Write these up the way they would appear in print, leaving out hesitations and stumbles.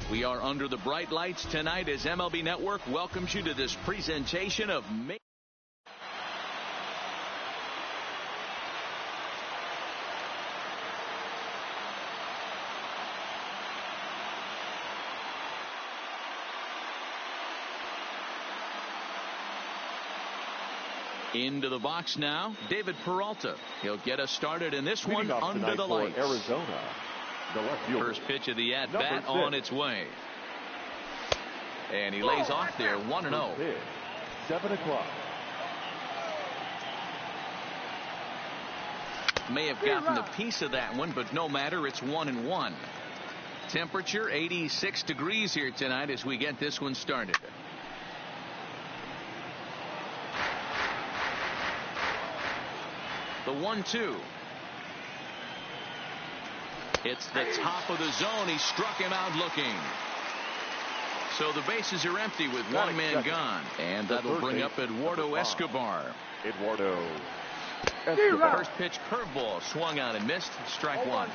We are under the bright lights tonight as MLB Network welcomes you to this presentation of Into the box now, David Peralta. He'll get us started in this one under the lights. Arizona, the left fielder. First pitch of the at-bat on its way. And he lays off there, 1-0. 7 o'clock. May have gotten a piece of that one, but no matter, it's 1-1. Temperature 86 degrees here tonight as we get this one started. The 1-2. It's the top of the zone. He struck him out looking. So the bases are empty with one man gone. And that'll bring up Eduardo Escobar. First pitch curveball swung on and missed. Strike one.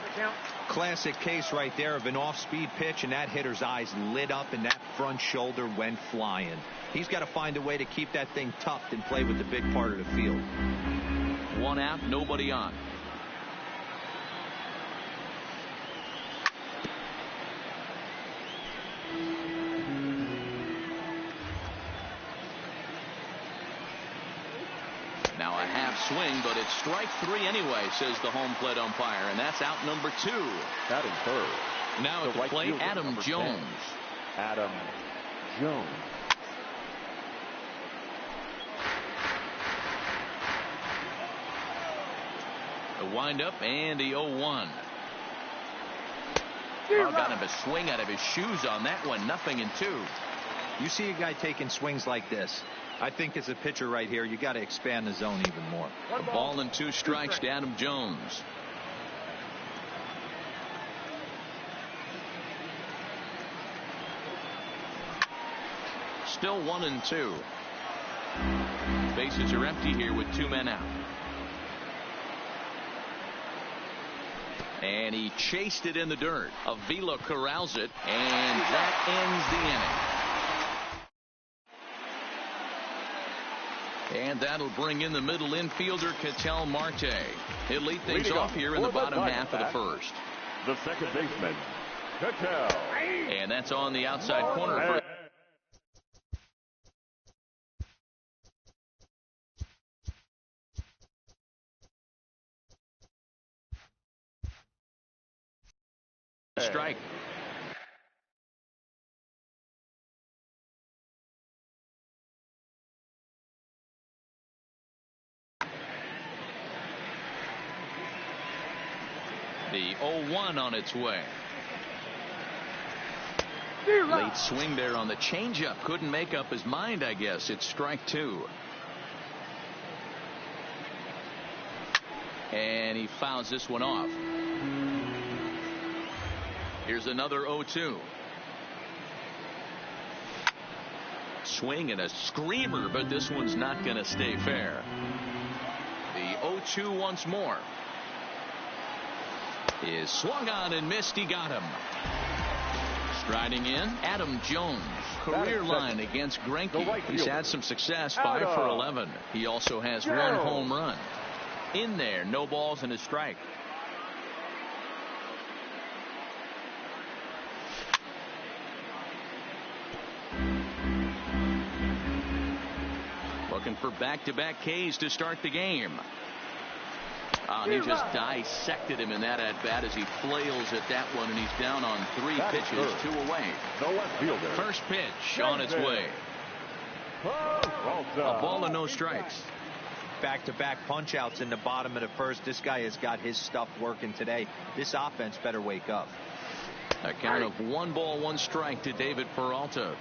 Classic case right there of an off-speed pitch, and that hitter's eyes lit up and that front shoulder went flying. He's got to find a way to keep that thing tucked and play with the big part of the field. One out, nobody on. Now a half swing, but it's strike three anyway, says the home plate umpire, and that's out number 2. Batting third. Now at the plate, Adam Jones. Adam Jones. The windup and the 0-1. Got him a swing out of his shoes on that one. 0-2. You see a guy taking swings like this. I think as a pitcher right here, you got to expand the zone even more. A ball and 2 strikes to Adam Jones. Still 1-2. Bases are empty here with 2 men out. And he chased it in the dirt. Avila corrals it, and that ends the inning. And that'll bring in the middle infielder, Ketel Marte. He'll lead things off here in the bottom half of the first. The second baseman, Ketel. And that's on the outside corner for strike. The 0-1 on its way. Late swing there on the changeup. Couldn't make up his mind, I guess. It's strike 2. And he fouls this one off. Here's another 0-2. Swing and a screamer, but this one's not going to stay fair. The 0-2 once more. Is swung on and missed. He got him. Striding in, Adam Jones. Career line against Greinke. He's had some success, 5 for 11. He also has 1 home run. In there, no balls and a strike. Looking for back-to-back Ks to start the game. He just dissected him in that at-bat as he flails at that one, and he's down on 3 pitches, 2 away. First pitch on its way. A ball and no strikes. Back-to-back punch-outs in the bottom of the first. This guy has got his stuff working today. This offense better wake up. A count of 1 ball, 1 strike to David Peralta.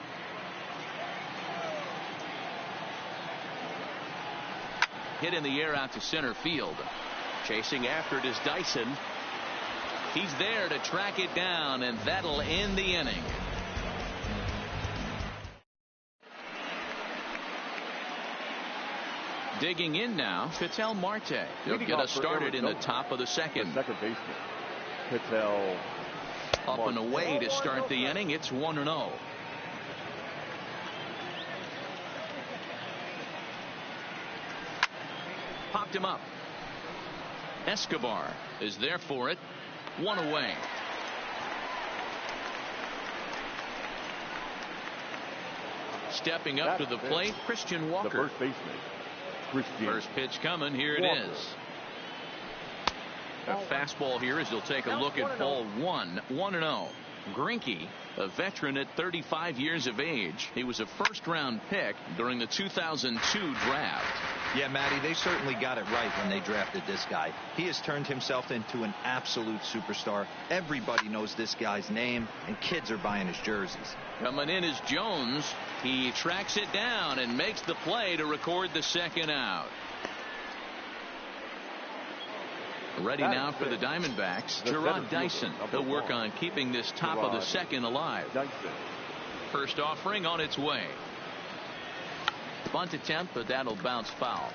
Hit in the air out to center field. Chasing after it is Dyson. He's there to track it down, and that'll end the inning. Digging in now, Ketel Marte. He'll get us started in the top of the second. The second baseman, Ketel Up and away to start the inning. It's 1-0. Popped him up. Escobar is there for it. 1 away. Stepping up to the plate, Christian Walker. The first baseman, Christian. First pitch coming. Here it is. A fastball here as he'll take a look at ball 1. 1-0. Greinke, a veteran at 35 years of age. He was a first-round pick during the 2002 draft. Yeah, Matty, they certainly got it right when they drafted this guy. He has turned himself into an absolute superstar. Everybody knows this guy's name, and kids are buying his jerseys. Coming in is Jones. He tracks it down and makes the play to record the second out. Ready now for the Diamondbacks, Gerard Dyson. He'll work on keeping this top of the second alive. First offering on its way. Bunt attempt, but that'll bounce foul.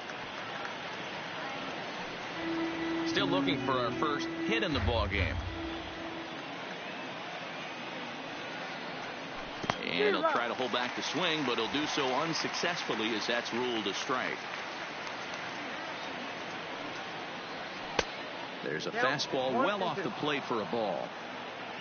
Still looking for our first hit in the ball game. And he'll try to hold back the swing, but he'll do so unsuccessfully as that's ruled a strike. There's a fastball well off the plate for a ball.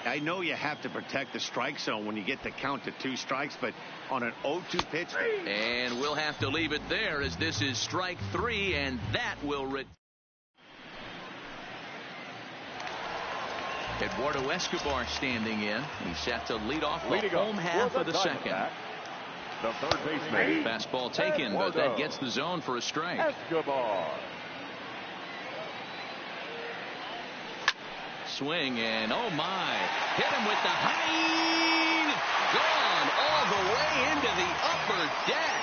I know you have to protect the strike zone when you get the count to 2 strikes, but on an 0-2 pitch. And we'll have to leave it there as this is strike 3, and that will Eduardo Escobar standing in. He's set to lead off the home half of the second. The third baseman. Fastball taken, but that gets the zone for a strike. Escobar. Swing and oh my, hit him with the high, gone all the way into the upper deck.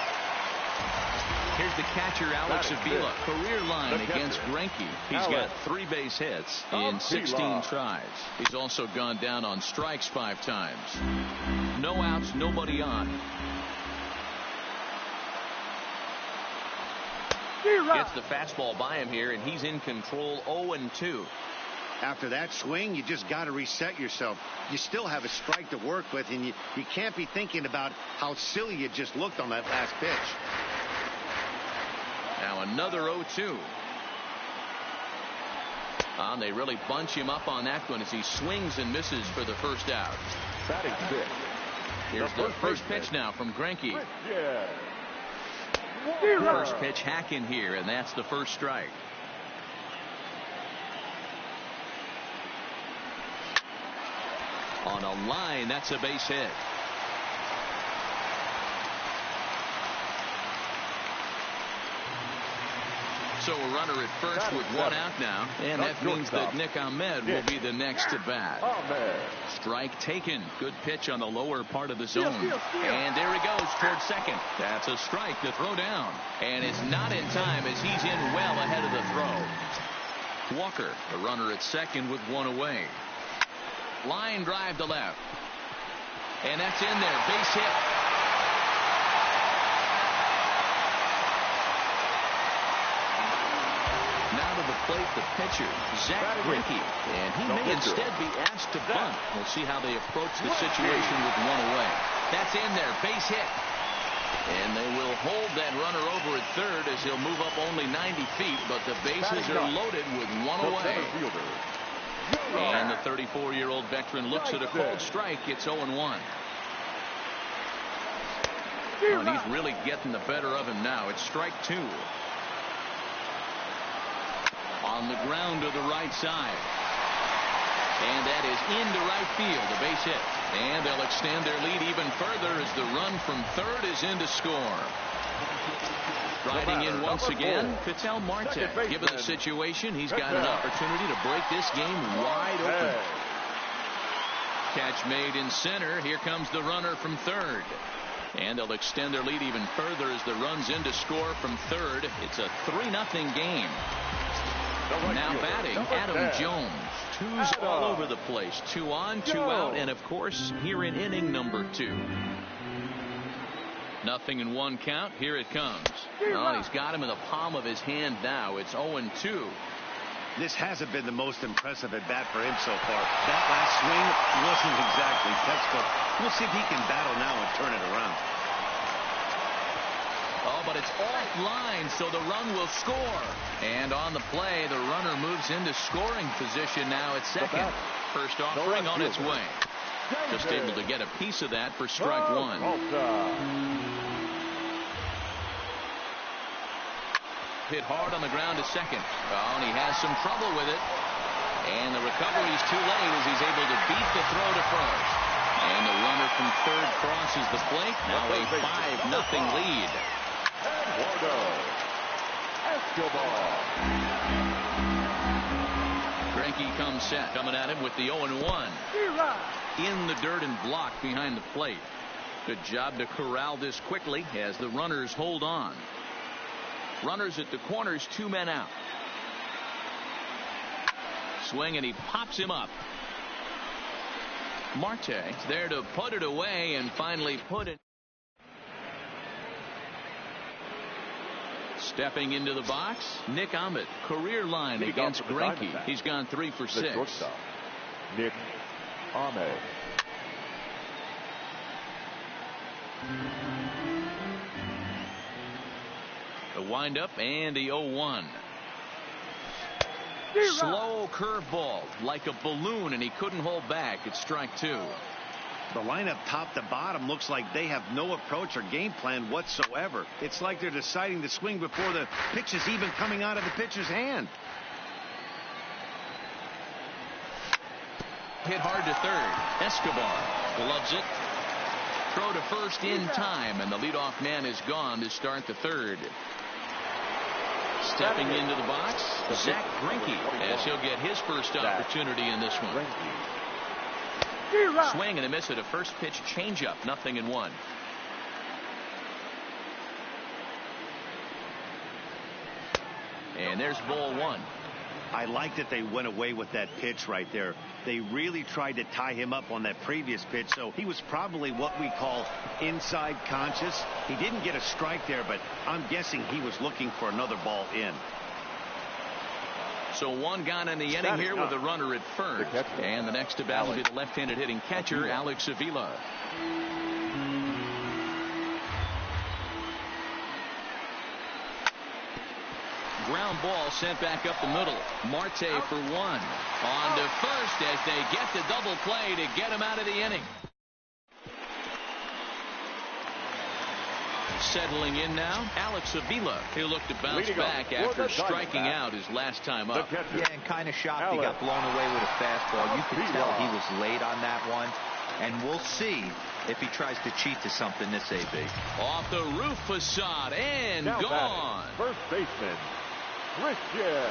Here's the catcher, Alex Avila, career line against Greinke. He's got 3 base hits in 16 tries. He's also gone down on strikes 5 times. No outs, nobody on. Gets the fastball by him here, and he's in control. 0-2. After that swing, you just got to reset yourself. You still have a strike to work with, and you can't be thinking about how silly you just looked on that last pitch. Now another 0-2. They really bunch him up on that one as he swings and misses for the first out. Batting 6. Here's the first pitch now from Greinke. Yeah. First pitch hacking here, and that's the first strike. On a line, that's a base hit. So a runner at first with 1 out now, and that means that Nick Ahmed will be the next to bat. Strike taken. Good pitch on the lower part of the zone. And there he goes towards second. That's a strike to throw down. And it's not in time as he's in well ahead of the throw. Walker, the runner at second with 1 away. Line drive to left. And that's in there. Base hit. Now to the plate, the pitcher, Zach Greinke. And he may instead be asked to bunt. We'll see how they approach the situation with 1 away. That's in there. Base hit. And they will hold that runner over at third as he'll move up only 90 feet. But the bases are loaded with 1 away. And the 34-year-old veteran looks at a called strike. It's 0-1. And he's really getting the better of him now. It's strike 2. On the ground to the right side. And that is into right field. A base hit. And they'll extend their lead even further as the run from third is in to score. Riding in once again, Ketel Marte. Given the situation, he's got an opportunity to break this game wide open. Catch made in center. Here comes the runner from third. And they'll extend their lead even further as the run's in to score from third. It's a 3-0 game. Now batting, Adam Jones. 2s all over the place. 2 on, 2 out, and of course, here in inning number 2. 0-1 count. Here it comes. Oh, he's got him in the palm of his hand now. It's 0-2. This hasn't been the most impressive at bat for him so far. That last swing wasn't exactly textbook. We'll see if he can battle now and turn it around. Oh, but it's offline, so the run will score. And on the play, the runner moves into scoring position now at second. First offering on its way. Just able to get a piece of that for strike one. Hit hard on the ground to second. Oh, and he has some trouble with it. And the recovery's too late as he's able to beat the throw to first. And the runner from third crosses the plate. Now a 5-0 lead. Eduardo Escobar. Greinke comes set, coming at him with the 0-1. In the dirt and blocked behind the plate. Good job to corral this quickly as the runners hold on. Runners at the corners, 2 men out. Swing, and he pops him up. Marte there to put it away and finally put it. Stepping into the box, Nick Ahmed, career line against Greinke. He's gone 3 for 6. Nick Ahmed. The windup and the 0-1. Slow curveball like a balloon, and he couldn't hold back. It's strike 2. The lineup top to bottom looks like they have no approach or game plan whatsoever. It's like they're deciding to swing before the pitch is even coming out of the pitcher's hand. Hit hard to third. Escobar gloves it. Throw to first in time, and the leadoff man is gone to start the third. Stepping into the box, Zack Greinke, as he'll get his first opportunity in this one. Swing and a miss at a first pitch changeup, 0-1. And there's ball 1. I like that they went away with that pitch right there. They really tried to tie him up on that previous pitch, so he was probably what we call inside conscious. He didn't get a strike there, but I'm guessing he was looking for another ball in. So 1 gone in the inning here with a runner at first. And the next to bat will be the left-handed hitting catcher, Alex Avila. Ground ball sent back up the middle. Marte for 1. On to first as they get the double play to get him out of the inning. Settling in now, Alex Avila. He'll look to bounce back after striking out his last time up. Yeah, and kind of shocked he got blown away with a fastball. You could tell he was late on that one. And we'll see if he tries to cheat to something this AB. Off the roof facade and now gone. First baseman, Christian.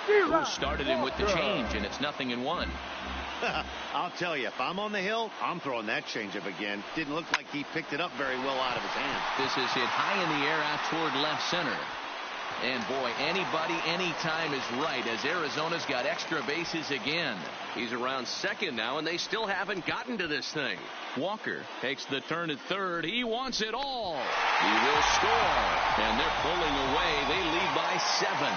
Who started him with the change, and it's 0-1. I'll tell you, if I'm on the hill, I'm throwing that changeup again. Didn't look like he picked it up very well out of his hand. This is hit high in the air out toward left center. And boy, anybody, anytime is right as Arizona's got extra bases again. He's around second now, and they still haven't gotten to this thing. Walker takes the turn at third. He wants it all. He will score. And they're pulling away. They lead by 7.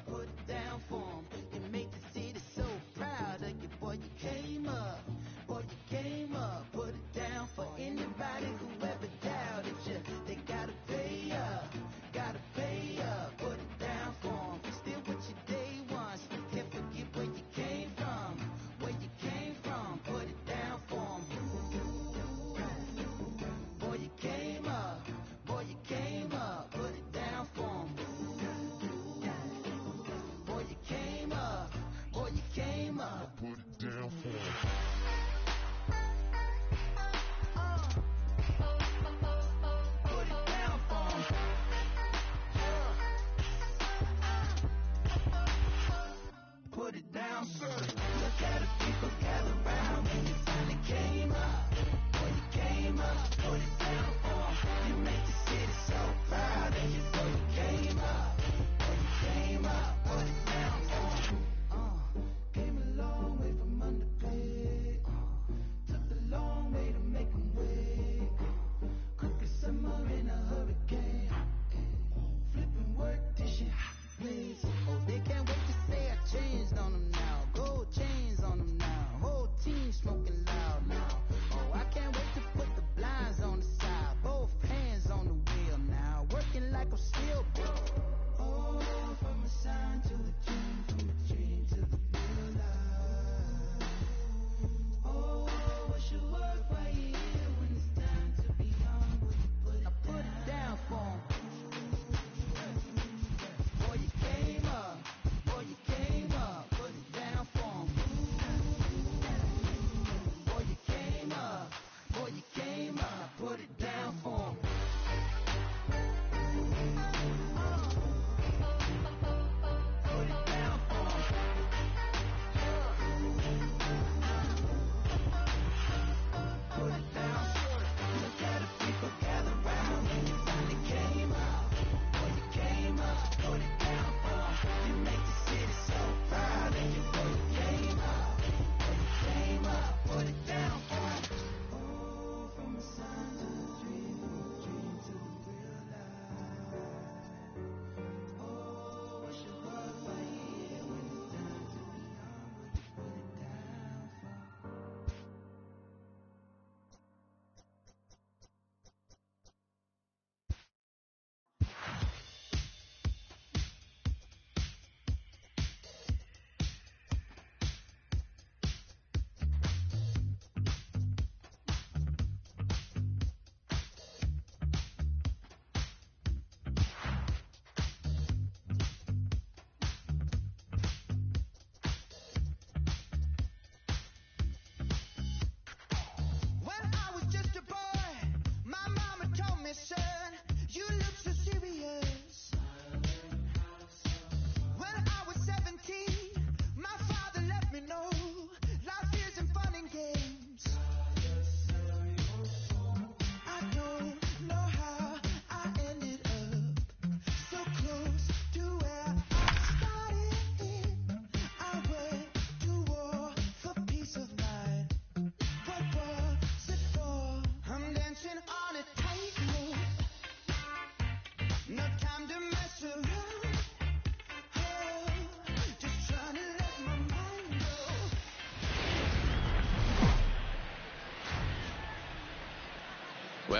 Put it down for 'em. You make the city so proud.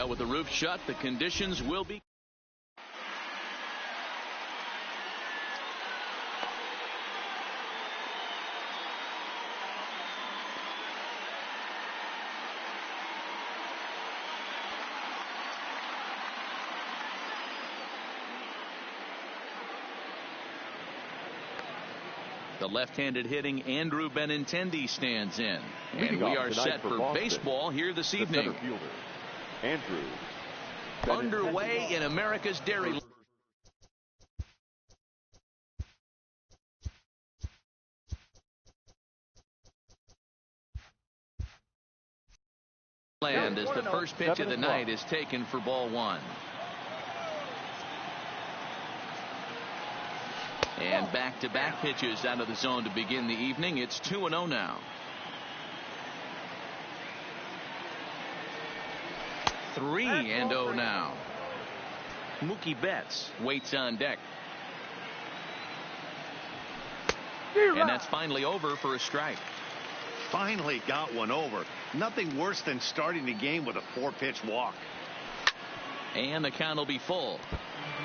Well, with the roof shut, the conditions will be. The left-handed hitting Andrew Benintendi stands in. And we are set for baseball here this evening. Andrew Underway in America's Dairy Land as the first pitch of the night is taken for ball one. And back-to-back pitches out of the zone to begin the evening. It's 2-0 now. 3-0 now. Mookie Betts waits on deck. And that's finally over for a strike. Finally got one over. Nothing worse than starting the game with a 4-pitch walk. And the count will be full.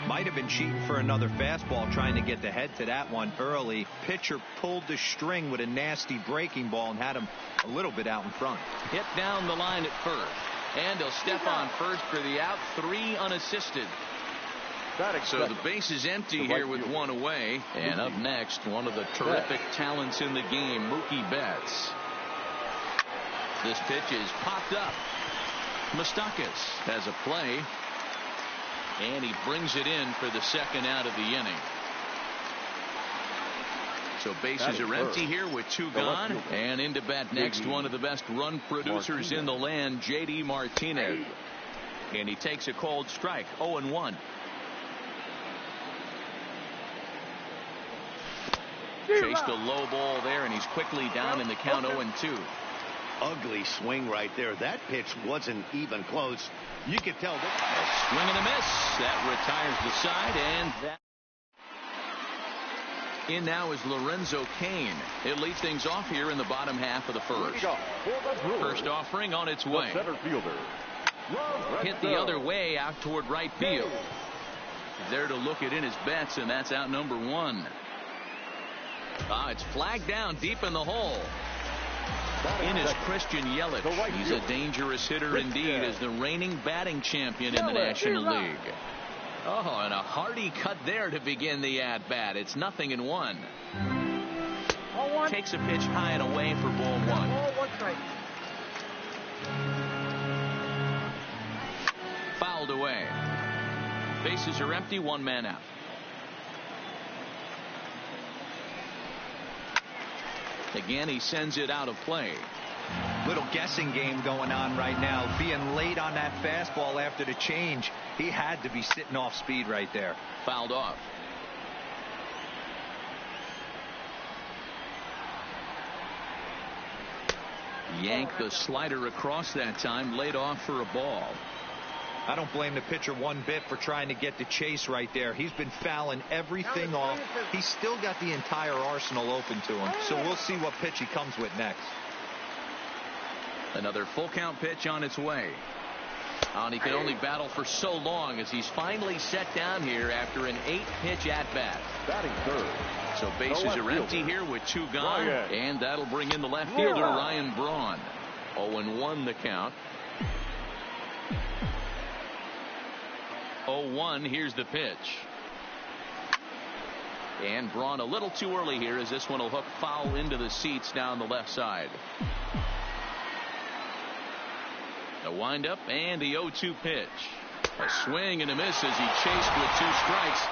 Might have been cheating for another fastball, trying to get the head to that one early. Pitcher pulled the string with a nasty breaking ball and had him a little bit out in front. Hit down the line at first. And he'll step on first for the out. 3 unassisted. So the base is empty here with one away. And up next, one of the terrific talents in the game, Mookie Betts. This pitch is popped up. Moustakas has a play. And he brings it in for the second out of the inning. So bases are empty here with 2 gone. And into bat next, one of the best run producers in the land, J.D. Martinez. And he takes a cold strike, 0-1. Chased a low ball there, and he's quickly down in the count, 0-2. Ugly swing right there. That pitch wasn't even close. You could tell that. A swing and a miss. That retires the side, and that. In now is Lorenzo Cain. He'll lead things off here in the bottom half of the first. First offering on its way. Center fielder. Hit the other way out toward right field. There to look it in his Betts, and that's out number 1. It's flagged down deep in the hole. In is Christian Yelich. He's a dangerous hitter indeed as the reigning batting champion in the National League. Oh, and a hearty cut there to begin the at-bat. It's 0-1. Takes a pitch high and away for ball 1. Fouled away. Bases are empty, 1 man out. Again, he sends it out of play. Little guessing game going on right now. Being late on that fastball after the change. He had to be sitting off speed right there. Fouled off. Yanked the slider across that time. Laid off for a ball. I don't blame the pitcher one bit for trying to get the chase right there. He's been fouling everything off. He's still got the entire arsenal open to him. So we'll see what pitch he comes with next. Another full count pitch on its way. And he could only battle for so long as he's finally set down here after an 8-pitch at-bat. Batting third. So bases are empty here with 2 gone. And that'll bring in the left fielder, Ryan Braun. 0-1 the count. 0-1, here's the pitch. And Braun a little too early here as this one will hook foul into the seats down the left side. The windup and the 0-2 pitch. A swing and a miss as he chased with 2 strikes.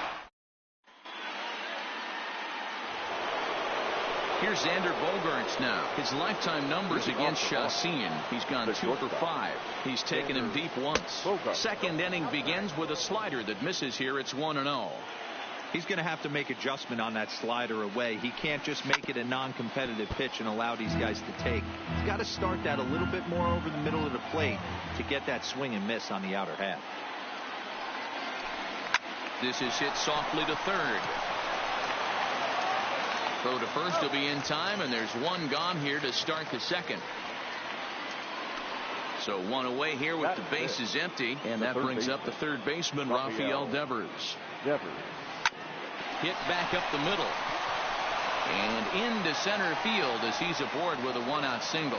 Here's Xander Bogaerts now. His lifetime numbers against Chacín. He's gone 2 for 5. He's taken him deep once. Second inning begins with a slider that misses here. It's 1-0. He's going to have to make adjustment on that slider away. He can't just make it a non-competitive pitch and allow these guys to take. He's got to start that a little bit more over the middle of the plate to get that swing and miss on the outer half. This is hit softly to third. Throw to first will be in time, and there's 1 gone here to start the second. So one away here with the bases empty, and that brings up the third baseman, Rafael Devers. Hit back up the middle and into center field as he's aboard with a one-out single.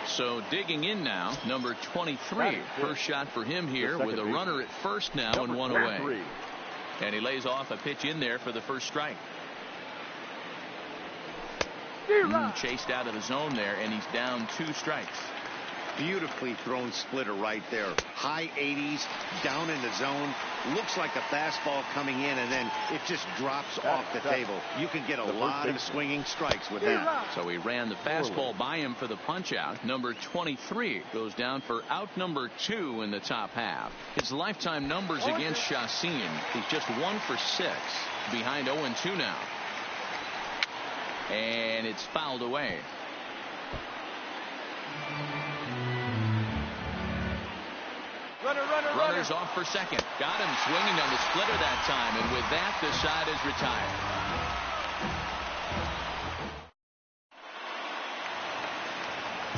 So digging in now, number 23. First shot for him here with a runner at first now and one away. And he lays off a pitch in there for the first strike. Chased out of the zone there, and he's down 2 strikes. Beautifully thrown splitter right there. High 80s, down in the zone. Looks like a fastball coming in, and then it just drops off the table. You can get a lot of swinging strikes with that. So he ran the fastball by him for the punch out. Number 23 goes down for out number 2 in the top half. His lifetime numbers against Chacín, he's just 1 for 6, behind 0-2 now. And it's fouled away. Runners off for second. Got him swinging on the splitter that time, and with that, the side is retired.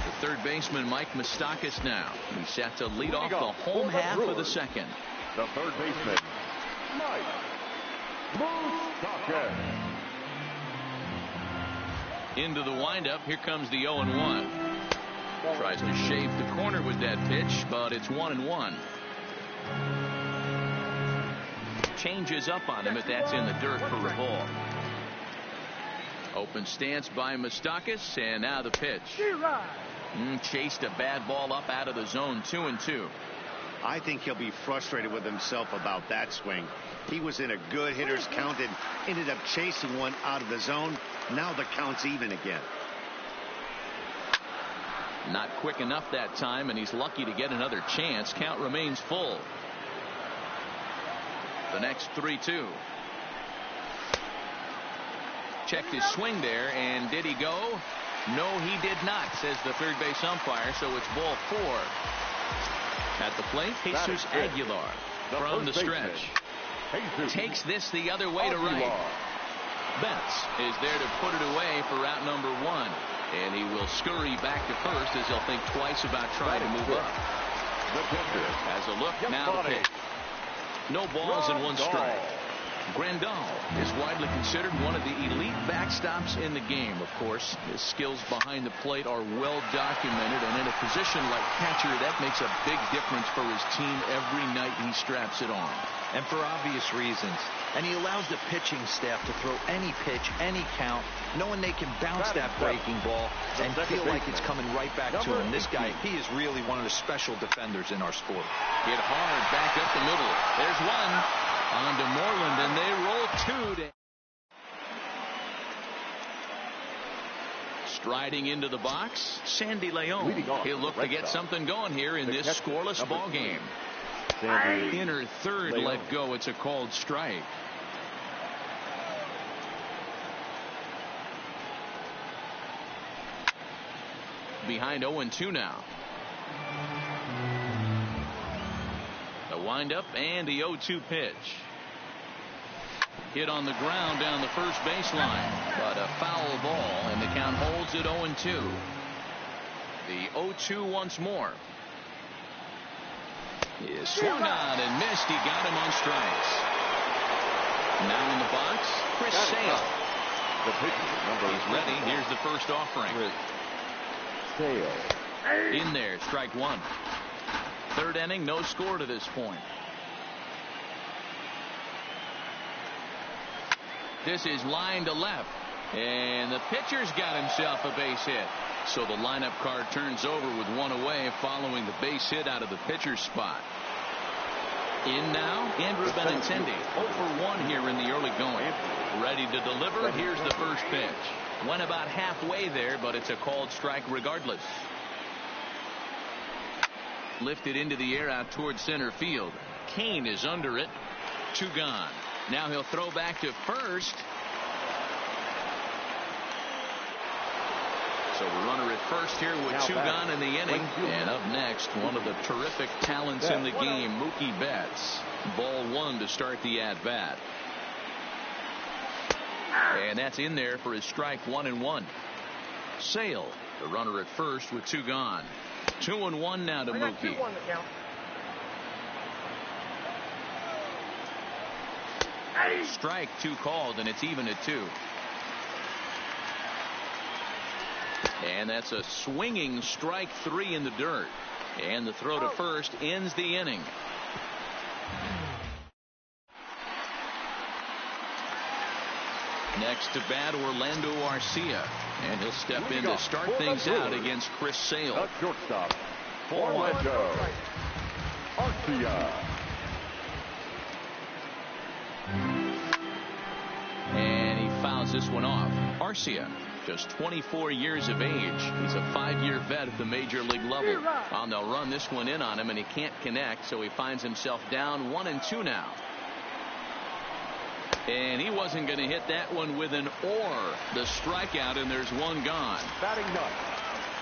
The third baseman, Mike Moustakas, now. He's set to lead off the home half of the second. The third baseman, Mike Moustakas. Into the windup. Here comes the 0-1. Tries to shave the corner with that pitch, but it's 1-1. Changes up on him if that's in the dirt for a ball. Open stance by Moustakas, and now the pitch. Chased a bad ball up out of the zone. 2-2. I think he'll be frustrated with himself about that swing. He was in a good hitter's count and ended up chasing one out of the zone. Now the count's even again. Not quick enough that time, and he's lucky to get another chance. Count remains full. The next 3-2. Checked his swing there, and did he go? No, he did not, says the third base umpire, so it's ball 4. At the plate, Jesus Aguilar from the stretch. Takes this the other way to right. Betts is there to put it away for out number 1. And he will scurry back to first as he'll think twice about trying to move up. Has a look, now the pitch. No balls and 1 strike. Grandal is widely considered one of the elite backstops in the game. Of course, his skills behind the plate are well documented, and in a position like catcher, that makes a big difference for his team every night he straps it on. And for obvious reasons. And he allows the pitching staff to throw any pitch, any count, knowing they can bounce that breaking ball and feel like it's coming right back to him. This guy, he is really one of the special defenders in our sport. Hit hard back up the middle. There's one on to Moreland, and they roll 2 to. Striding into the box, Sandy Leon. He'll look to get something going here in this scoreless ball game. Inner third let go. It's a called strike. Behind 0-2 now. The windup and the 0-2 pitch. Hit on the ground down the first baseline, but a foul ball, and the count holds at 0-2. The 0-2 once more. He swung on and missed. He got him on strikes. Now in the box, Chris Sale. He's ready. Here's the first offering. Sale. In there, strike 1. Third inning, no score to this point. This is line to left, and the pitcher's got himself a base hit. So the lineup card turns over with 1 away following the base hit out of the pitcher's spot. In now, Andrew Benintendi, 0 for 1 here in the early going. Ready to deliver. Here's the first pitch. Went about halfway there, but it's a called strike regardless. Lifted into the air out towards center field. Kane is under it. 2 gone. Now he'll throw back to first. So the runner at first here with 2 gone in the inning. And up next, one of the terrific talents in the game, Mookie Betts. Ball 1 to start the at-bat. And that's in there for his strike 1-1. Sale The runner at first with 2 gone. 2-1 now to Mookie. Strike 2 called, and it's even at 2. And that's a swinging strike 3 in the dirt. And the throw to first ends the inning. Next to bat, Orlando Arcia. And he'll step in to start things out against Chris Sale. The shortstop, 4-1. Orlando Arcia. And he fouls this one off. Arcia, just 24 years of age. He's a 5-year vet at the major league level. And they'll run this one in on him, and he can't connect, so he finds himself down 1-2 now. And he wasn't going to hit that one with an or. The strikeout, and there's 1 gone. Batting ninth.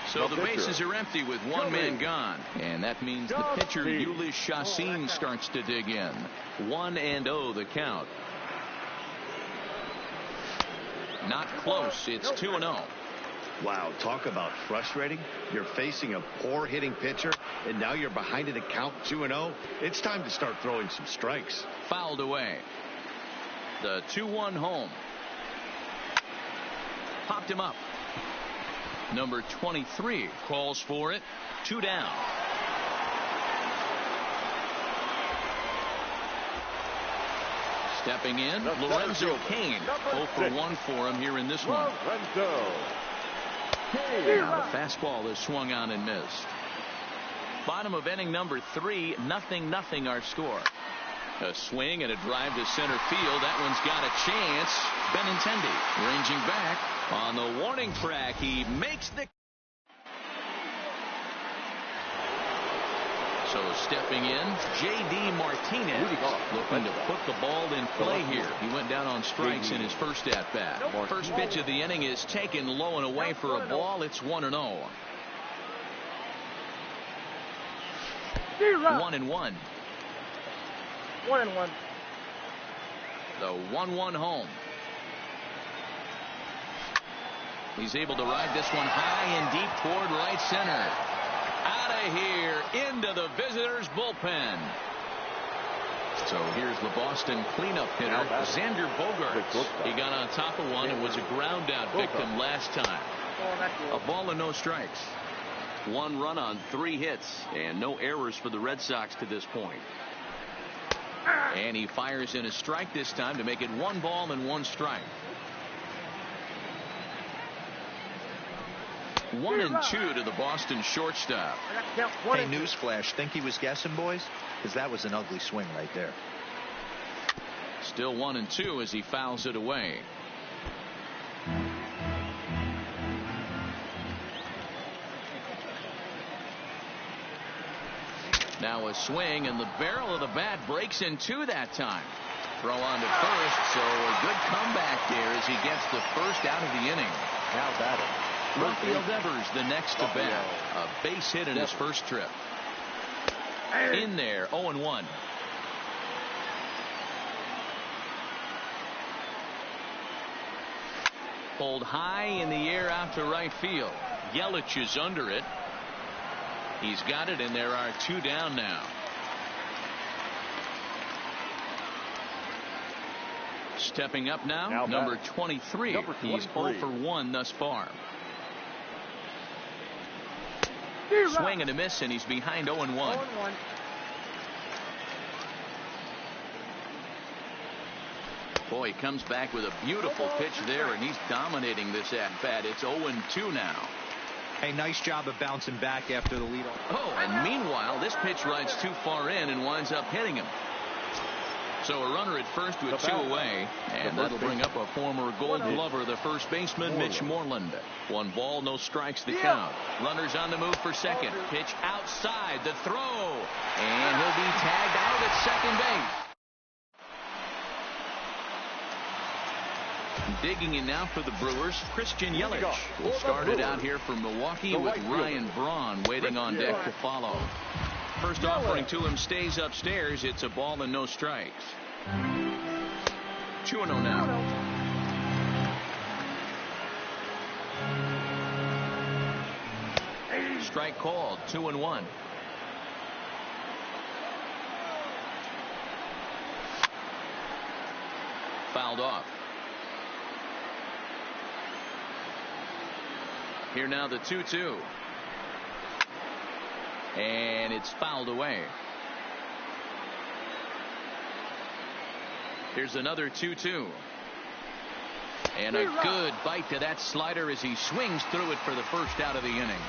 So the bases are empty with 1 man gone. And that means the pitcher, Ulyss Chacín, starts to dig in. 1-0 the count. Not close. It's 2-0. Wow, talk about frustrating. You're facing a poor hitting pitcher, and now you're behind in the count 2-0. It's time to start throwing some strikes. Fouled away. The 2-1 home. Popped him up. Number 23 calls for it. 2 down. Stepping in, Lorenzo Cain. 0 for 1 for him here in this one. Lorenzo Cain. Now the fastball is swung on and missed. Bottom of inning number 3, 0-0 our score. A swing and a drive to center field. That one's got a chance. Benintendi ranging back on the warning track. He makes the. So stepping in, J.D. Martinez looking to put the ball in play here. He went down on strikes in his first at bat. First pitch of the inning is taken low and away for a ball. It's 1-0. 1-1. 1-1. The 1-1 home. He's able to ride this one high and deep toward right center. Out of here into the visitors' bullpen. So here's the Boston cleanup hitter, Xander Bogaerts. He got on top of one and was a ground out victim last time. A ball and no strikes. 1 run on 3 hits and no errors for the Red Sox to this point. And he fires in a strike this time to make it 1 ball and 1 strike. 1-2 to the Boston shortstop. Hey, newsflash, think he was guessing, boys? Because that was an ugly swing right there. Still 1-2 as he fouls it away. Now a swing, and the barrel of the bat breaks in 2 that time. Throw on to first, so a good comeback there as he gets the first out of the inning. Now batting, Rafael Devers the next to bat. A base hit in his first trip. In there, 0-1. Pulled high in the air out to right field. Yelich is under it. He's got it, and there are 2 down now. Stepping up now number 23. He's 0 for 1 thus far. Swing and a miss, and he's behind 0-1. Boy, he comes back with a beautiful pitch there, and he's dominating this at-bat. It's 0-2 now. Hey, nice job of bouncing back after the lead. Oh, and meanwhile, this pitch rides too far in and winds up hitting him. So a runner at first with 2 away, and that'll bring up a former Gold Glover, the first baseman, Mitch Moreland. 1 ball, no strikes the count. Runners on the move for second. Pitch outside, the throw, and he'll be tagged out at second base. Digging in now for the Brewers, Christian Yelich will start it out here for Milwaukee with Ryan Braun waiting on deck to follow. First offering to him stays upstairs. It's a ball and no strikes. 2-0 now. strike called. 2-1. Fouled off. Here now the 2-2. And it's fouled away. Here's another 2-2. And a good bite to that slider as he swings through it for the first out of the inning.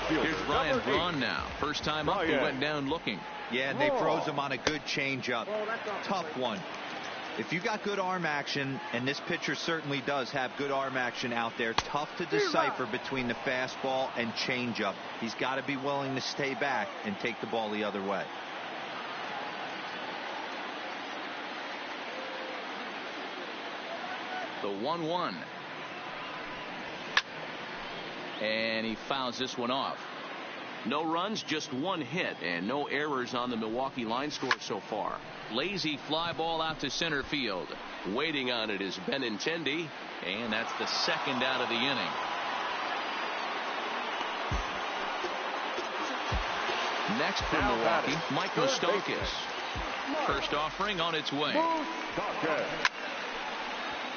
Here's Ryan Braun now. First time up, he went down looking. Yeah, and they froze him on a good changeup. Tough one. If you got good arm action, and this pitcher certainly does have good arm action out there, tough to decipher between the fastball and changeup. He's got to be willing to stay back and take the ball the other way. The 1-1. And he fouls this one off. No runs, just one hit, and no errors on the Milwaukee line score so far. Lazy fly ball out to center field. Waiting on it is Benintendi, and that's the second out of the inning. Next for Milwaukee, Mike Moustakas. First offering on its way.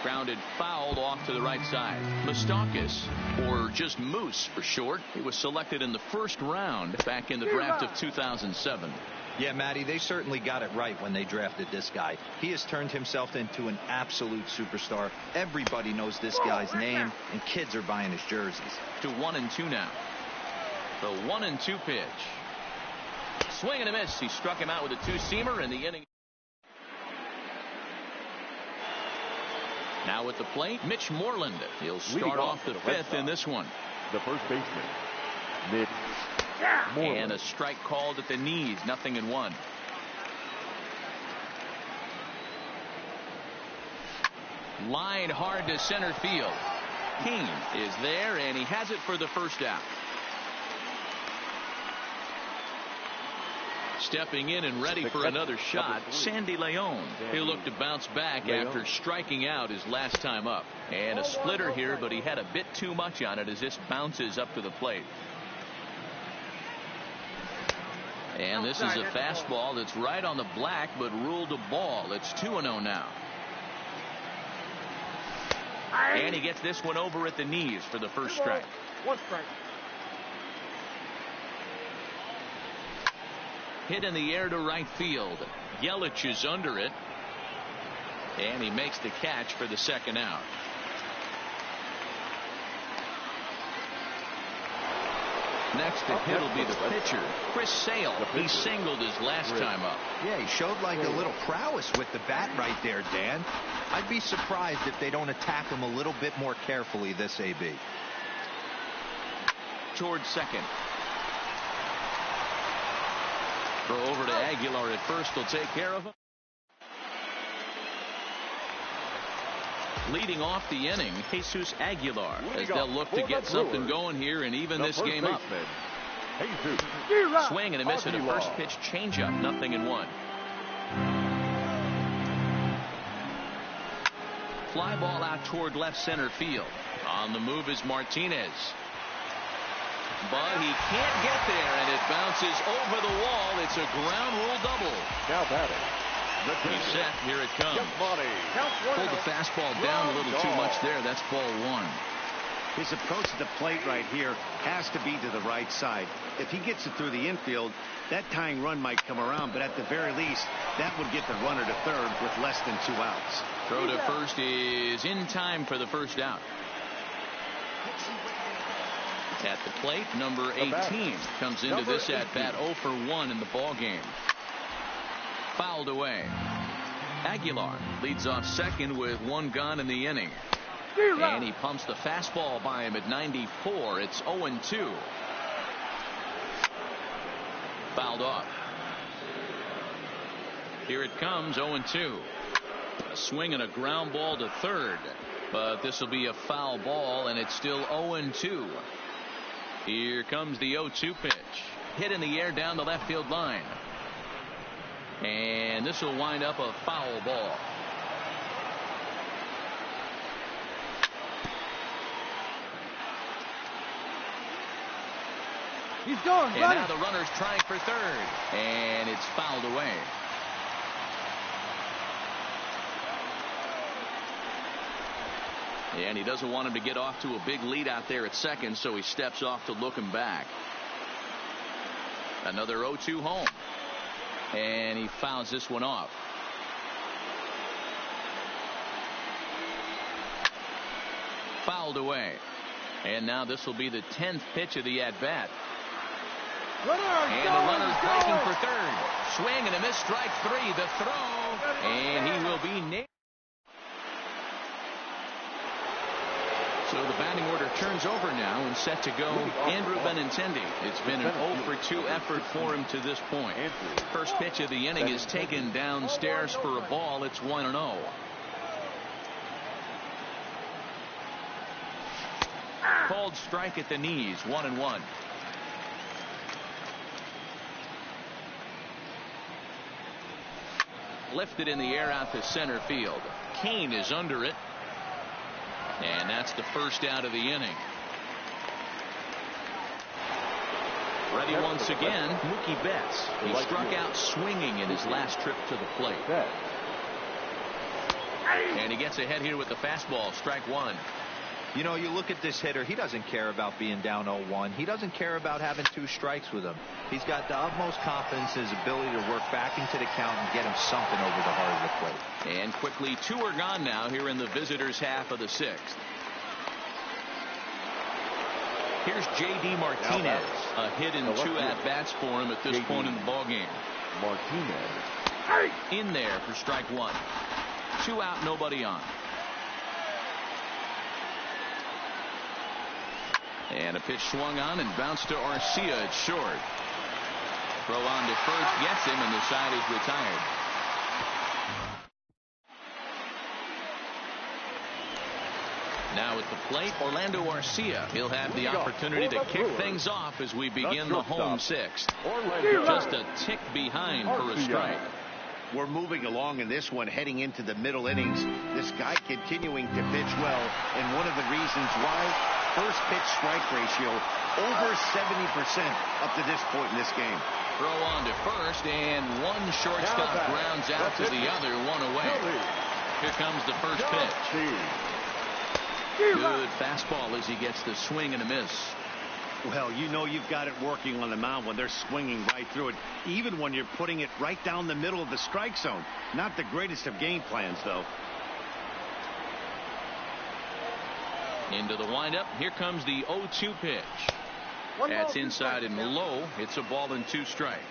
Grounded fouled off to the right side. Moustakas, or just Moose for short, he was selected in the first round back in the draft of 2007. Yeah, Matty, they certainly got it right when they drafted this guy. He has turned himself into an absolute superstar. Everybody knows this guy's name, and kids are buying his jerseys. To 1-2 now. The 1-2 pitch. Swing and a miss. He struck him out with a two-seamer in the inning. Now at the plate, Mitch Moreland. He'll start off the fifth in this one. The first baseman, Mitch Moreland. And a strike called at the knees. 0-1. Line hard to center field. King is there, and he has it for the first out. Stepping in and ready for another shot, Sandy Leon. He'll look to bounce back after striking out his last time up. And a splitter here, but he had a bit too much on it as this bounces up to the plate. And this is a fastball that's right on the black, but ruled a ball. It's 2-0 now. And he gets this one over at the knees for the first strike. One strike. Hit in the air to right field. Yelich is under it. And he makes the catch for the second out. Next to hit will be the pitcher, Chris Sale. He singled his last time up. Yeah, he showed like a little prowess with the bat right there, Dan. I'd be surprised if they don't attack him a little bit more carefully this AB. Towards second. Throw over to Aguilar at first. Will take care of him. Leading off the inning, Jesus Aguilar, as they'll look to get something going here and even this game up. Swing and a miss at a first pitch changeup. 0-1. Fly ball out toward left center field. On the move is Martinez. But he can't get there, and it bounces over the wall. It's a ground rule double. Now batting. He's set. Here it comes. Pulled the fastball down a little too much there. That's ball one. His approach to the plate right here has to be to the right side. If he gets it through the infield, that tying run might come around, but at the very least, that would get the runner to third with less than 2 outs. Throw to first is in time for the first out. At the plate, number 18 comes into this at bat 0 for 1 in the ball game. Fouled away. Aguilar leads off second with 1 gone in the inning. And he pumps the fastball by him at 94. It's 0-2. Fouled off. Here it comes, 0-2. A swing and a ground ball to third. But this will be a foul ball, and it's still 0-2. Here comes the 0-2 pitch. Hit in the air down the left field line. And this will wind up a foul ball. He's going. And now the runner's trying for third. And it's fouled away. And he doesn't want him to get off to a big lead out there at second, so he steps off to look him back. Another 0-2 home. And he fouls this one off. Fouled away. And now this will be the 10th pitch of the at-bat. And the runner's breaking for third. Swing and a miss, strike three. The throw. And he will be nailed. So the batting order turns over now and set to go Andrew Benintendi. It's been an 0-for-2 effort for him to this point. First pitch of the inning is taken downstairs for a ball. It's 1-0. Called strike at the knees, 1-1. Lifted in the air out to center field. Kane is under it. And that's the first out of the inning. Ready once again, Mookie Betts. He struck out swinging in his last trip to the plate. And he gets ahead here with the fastball, strike one. You know, you look at this hitter, he doesn't care about being down 0-1. He doesn't care about having 2 strikes with him. He's got the utmost confidence in his ability to work back into the count and get him something over the heart of the plate. And quickly 2 are gone now here in the visitors' half of the 6th. Here's J.D. Martinez. A hit in 2 at-bats for him at this point in the ballgame. Martinez. In there for strike one. 2 out, nobody on. And a pitch swung on and bounced to Arcia at short. Throw on to first gets him, and the side is retired. Now at the plate, Orlando Arcia. He'll have the opportunity to kick things off as we begin the home 6th. Just a tick behind for a strike. We're moving along in this one, heading into the middle innings. This guy continuing to pitch well, and one of the reasons why, first pitch strike ratio over 70% up to this point in this game. Throw on to first, and one shortstop grounds out to the other, 1 away. Here comes the first pitch. Good fastball as he gets the swing and a miss. Well, you know you've got it working on the mound when they're swinging right through it, even when you're putting it right down the middle of the strike zone. Not the greatest of game plans, though. Into the windup. Here comes the 0-2 pitch. That's inside and low. It's a ball and 2 strikes.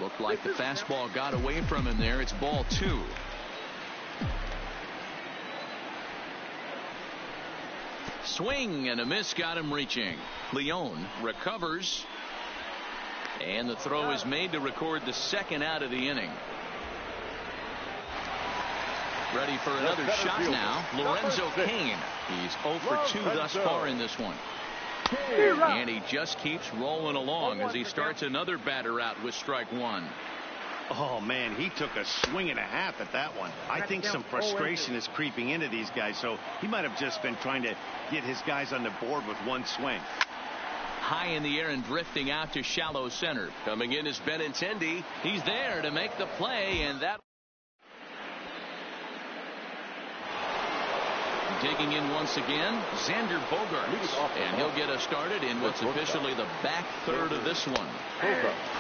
Looked like the fastball got away from him there. It's ball 2. Swing and a miss got him reaching. Leone recovers. And the throw is made to record the 2nd out of the inning. Ready for another shot now. Lorenzo Cain. He's 0 for 2 thus far in this one. And he just keeps rolling along as he starts another batter out with strike one. Oh, man, he took a swing and a half at that one. I think some frustration is creeping into these guys, so he might have just been trying to get his guys on the board with one swing. High in the air and drifting out to shallow center. Coming in is Benintendi. He's there to make the play, and that. Digging in once again, Xander Bogaerts, and he'll get us started in what's officially the back third of this one.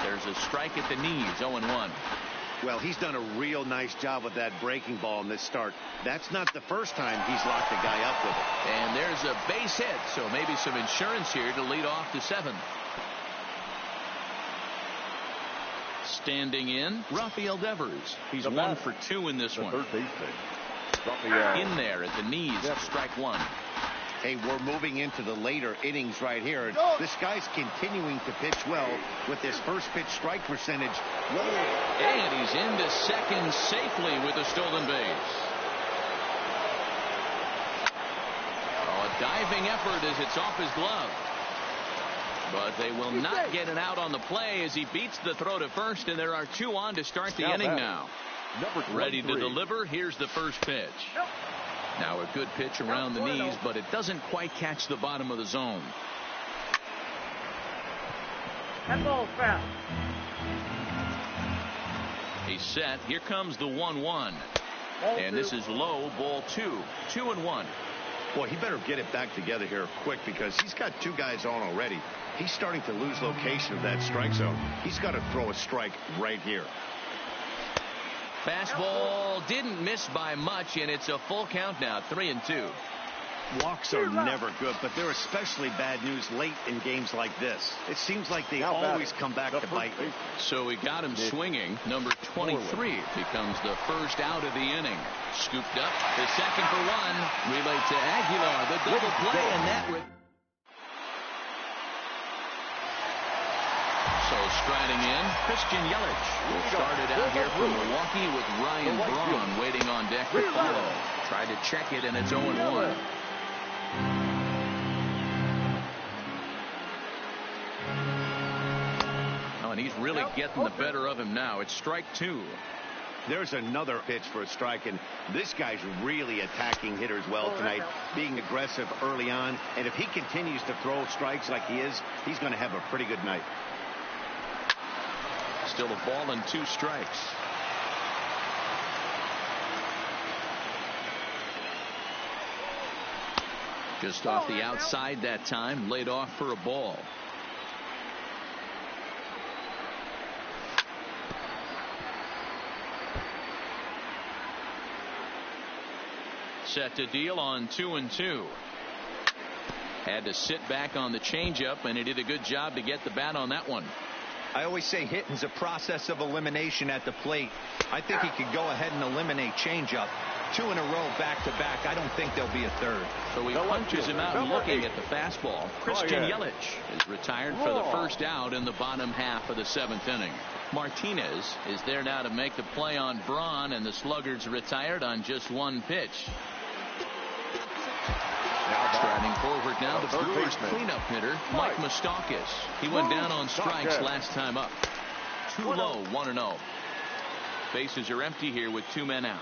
There's a strike at the knees, 0-1. Well, he's done a real nice job with that breaking ball in this start. That's not the first time he's locked a guy up with it. And there's a base hit, so maybe some insurance here to lead off the 7th. Standing in, Rafael Devers. He's 1 for 2 in this one. In there at the knees, strike one. Hey, we're moving into the later innings right here. This guy's continuing to pitch well with his first pitch strike percentage low. And he's into second safely with a stolen base. Oh, a diving effort as it's off his glove. But they will not get it out on the play as he beats the throw to first, and there are 2 on to start the inning now. Ready to deliver. Here's the first pitch. Now a good pitch around the knees, but it doesn't quite catch the bottom of the zone. That ball's foul. He's set. Here comes the 1-1. And this is low, ball 2. 2-1. Boy, he better get it back together here quick because he's got two guys on already. He's starting to lose location of that strike zone. He's got to throw a strike right here. Fastball didn't miss by much, and it's a full count now, 3-2. Walks are never good, but they're especially bad news late in games like this. It seems like they always come back to bite you. So he got him swinging. Number 23 becomes the first out of the inning. Scooped up, the second for one. Relay to Aguilar, the double play, and that would. So striding in, Christian Yelich will start it out here from Milwaukee with Ryan Braun waiting on deck to follow. Tried to check it, and it's 0-1. Oh, and he's really getting the better of him now. It's strike 2. There's another pitch for a strike, and this guy's really attacking hitters well tonight, being aggressive early on. And if he continues to throw strikes like he is, he's going to have a pretty good night. Still a ball and 2 strikes. Just off the outside that time, laid off for a ball. Set to deal on 2-2. Had to sit back on the changeup, and he did a good job to get the bat on that one. I always say hitting's a process of elimination at the plate. I think he could go ahead and eliminate changeup. 2 in a row back-to-back. I don't think there'll be a third. So he punches him out and looking at the fastball. Christian Yelich is retired for the first out in the bottom half of the 7th inning. Martinez is there now to make the play on Braun, and the Sluggards retired on just 1 pitch. Striding forward now, the Brewers cleanup hitter, Mike Moustakas. He went down on strikes last time up. Too low, 1-0. Bases are empty here with 2 men out.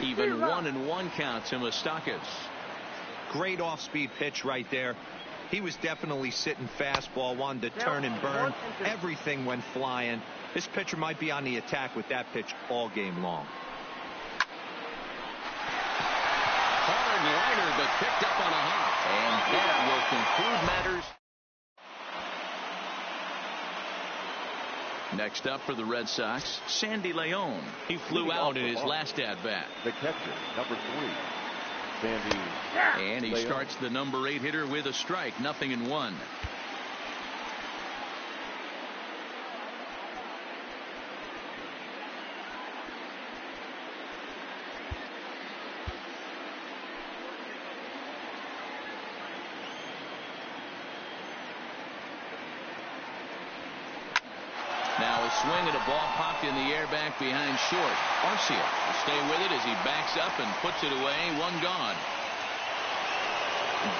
Even 1-1 count to Moustakas. Great off-speed pitch right there. He was definitely sitting fastball, wanted to turn and burn. Everything went flying. This pitcher might be on the attack with that pitch all game long. Hard liner, but picked up on a hop. And that will conclude matters. Next up for the Red Sox, Sandy Leon. He flew out in his last at-bat. The catcher, number 3, Sandy. And he starts the number 8 hitter with a strike, 0-1. Now a swing at a ball popped in the air back behind short. Arcia will stay with it as he backs up and puts it away. 1 gone.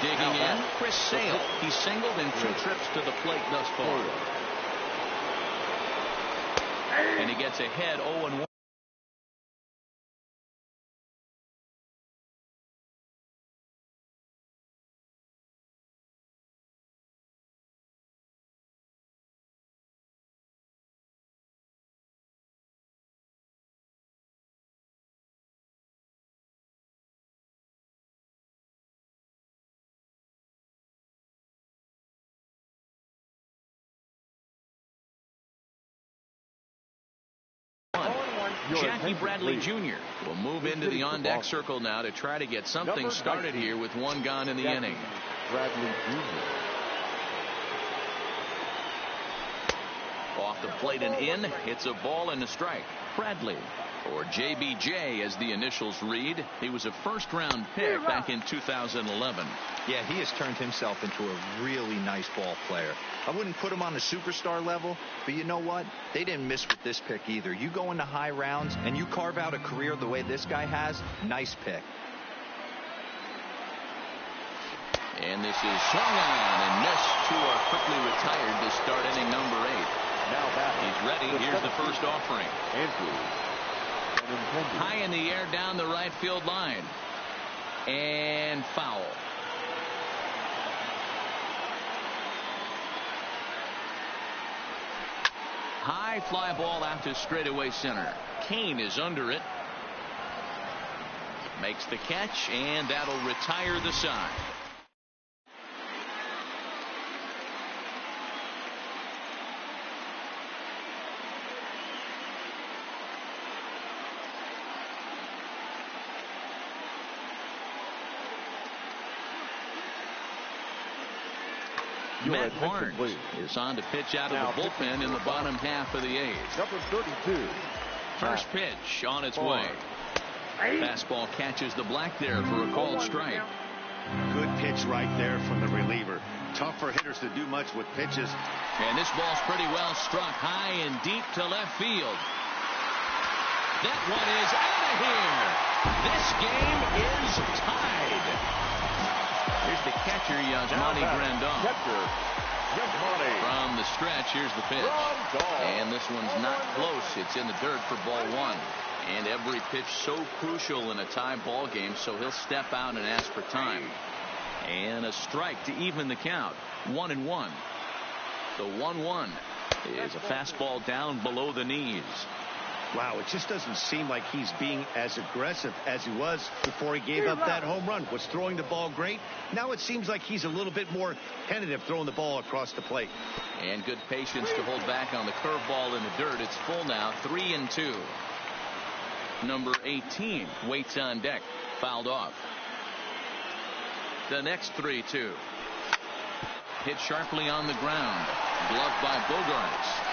Digging in, Chris Sale. He singled in 2 trips to the plate thus far. And he gets ahead 0-1. Jackie Bradley Jr. will move into the on-deck circle now to try to get something started here with 1 gone in the inning. Bradley Jr. Off the plate and in. It's a ball and a strike. Bradley, or JBJ as the initials read. He was a first-round pick back in 2011. Yeah, he has turned himself into a really nice ball player. I wouldn't put him on the superstar level, but you know what? They didn't miss with this pick either. You go into high rounds and you carve out a career the way this guy has, nice pick. And this is swung on and missed. 2 are quickly retired to start inning number 8. Now back. He's ready. Here's the first offering. Andrew High in the air down the right field line. And foul. High fly ball out to straightaway center. Kane is under it. Makes the catch, and that'll retire the side. Matt Barnes is on to pitch out of the bullpen in the bottom half of the eighth. Number 32. First pitch on its way. Fastball catches the black there for a called strike. Good pitch right there from the reliever. Tough for hitters to do much with pitches. And this ball's pretty well struck high and deep to left field. That one is out of here. This game is tied. Here's the catcher, Yasmani Grandal. From the stretch, here's the pitch. And this one's not close. It's in the dirt for ball one. And every pitch so crucial in a tie ball game, so he'll step out and ask for time. And a strike to even the count. 1-1. The 1-1 is a fastball down below the knees. Wow, it just doesn't seem like he's being as aggressive as he was before he gave up that home run. Was throwing the ball great. Now it seems like he's a little bit more tentative throwing the ball across the plate. And good patience to hold back on the curveball in the dirt. It's full now, 3-2. Number 18 waits on deck. Fouled off. The next 3-2. Hit sharply on the ground. Gloved by Bogaerts.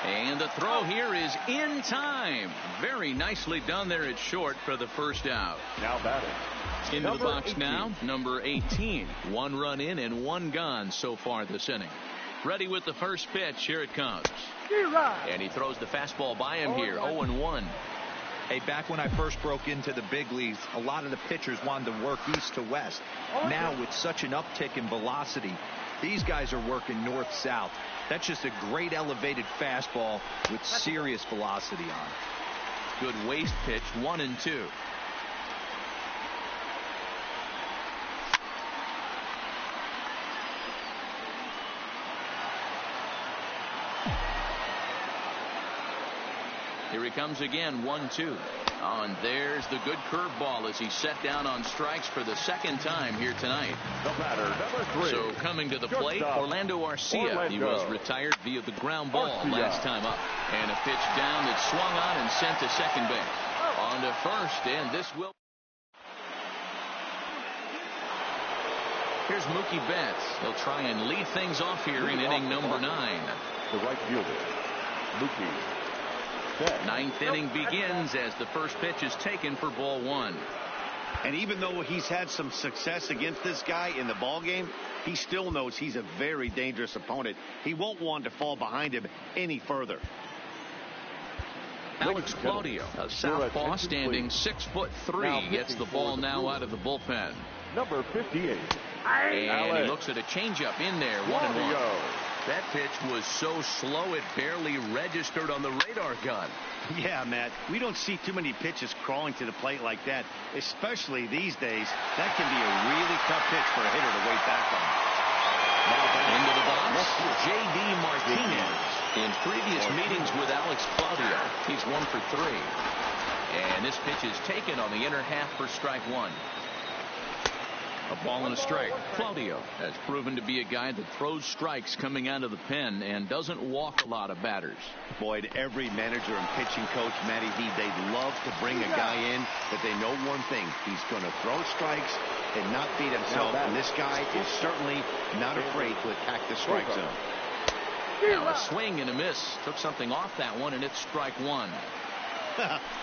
And the throw here is in time. Very nicely done there at short for the first out. Now batting. Into the box now, number 18. 1 run in and 1 gone so far this inning. Ready with the first pitch. Here it comes. And he throws the fastball by him here. 0-1. Hey, back when I first broke into the big leagues, a lot of the pitchers wanted to work east to west. Now with such an uptick in velocity, these guys are working north-south. That's just a great elevated fastball with serious velocity on it. Good waist pitch, 1-2. Here he comes again, 1-2. Oh, and there's the good curveball as he's set down on strikes for the second time here tonight. The batter, number 3. So coming to the plate, Orlando Arcia. He was retired via the ground ball last time up. And a pitch down that swung on and sent to second base. On to first, and this will. Here's Mookie Betts. He'll try and lead things off here in inning number 9. The right fielder, Mookie. Ninth inning begins as the first pitch is taken for ball 1. And even though he's had some success against this guy in the ball game, he still knows he's a very dangerous opponent. He won't want to fall behind him any further. Alex Claudio, a southpaw standing 6'3", gets the ball now out of the bullpen. Number 58. And he looks at a changeup in there, 1-1. That pitch was so slow it barely registered on the radar gun. Yeah, Matt, we don't see too many pitches crawling to the plate like that, especially these days. That can be a really tough pitch for a hitter to wait back on. Into the box, J.D. Martinez. In previous meetings with Alex Claudio, he's 1 for 3. And this pitch is taken on the inner half for strike 1. A ball and a strike. Claudio has proven to be a guy that throws strikes coming out of the pen and doesn't walk a lot of batters. Boyd, every manager and pitching coach, Matty V, they'd love to bring a guy in that they know one thing. He's going to throw strikes and not beat himself. And this guy is certainly not afraid to attack the strike zone. Now a swing and a miss. Took something off that one, and it's strike 1.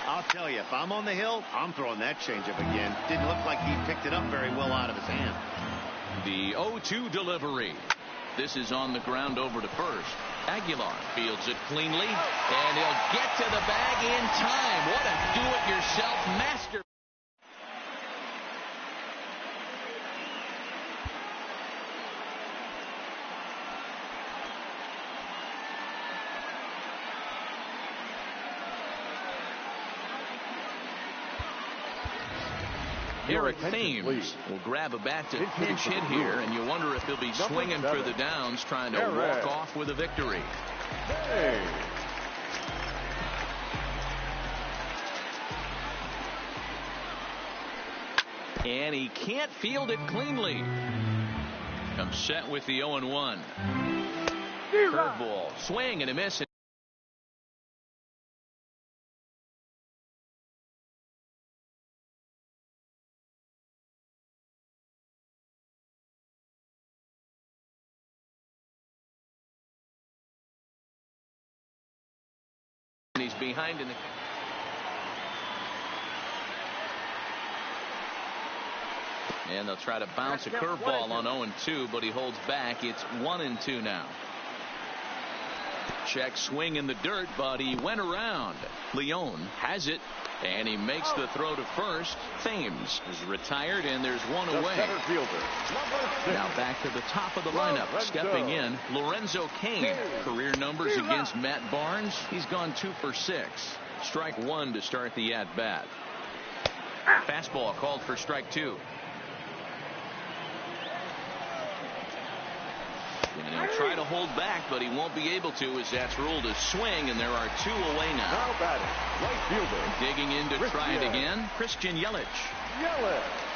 I'll tell you, if I'm on the hill, I'm throwing that changeup again. Didn't look like he picked it up very well out of his hand. The 0-2 delivery. This is on the ground over to first. Aguilar fields it cleanly, and he'll get to the bag in time. What a do-it-yourself master. Eric Thames will grab a bat to pinch hit here, and you wonder if he'll be swinging for the downs, trying to walk off with a victory. Hey. And he can't field it cleanly. Comes set with the 0-1. Curveball, swing and a miss. And he's behind in the. And they'll try to bounce a curveball on 0-2, but he holds back. It's 1-2 now. Check swing in the dirt, but he went around. Leone has it, and he makes the throw to first. Thames is retired, and there's one away. Now back to the top of the lineup. Stepping in, Lorenzo Cain. Career numbers against Matt Barnes. He's gone 2 for 6. Strike 1 to start the at-bat. Fastball called for strike 2. And he'll try to hold back, but he won't be able to, as that's ruled a swing, and there are 2 away now. Now batting, right fielder. Digging in to try it again, Christian Yelich.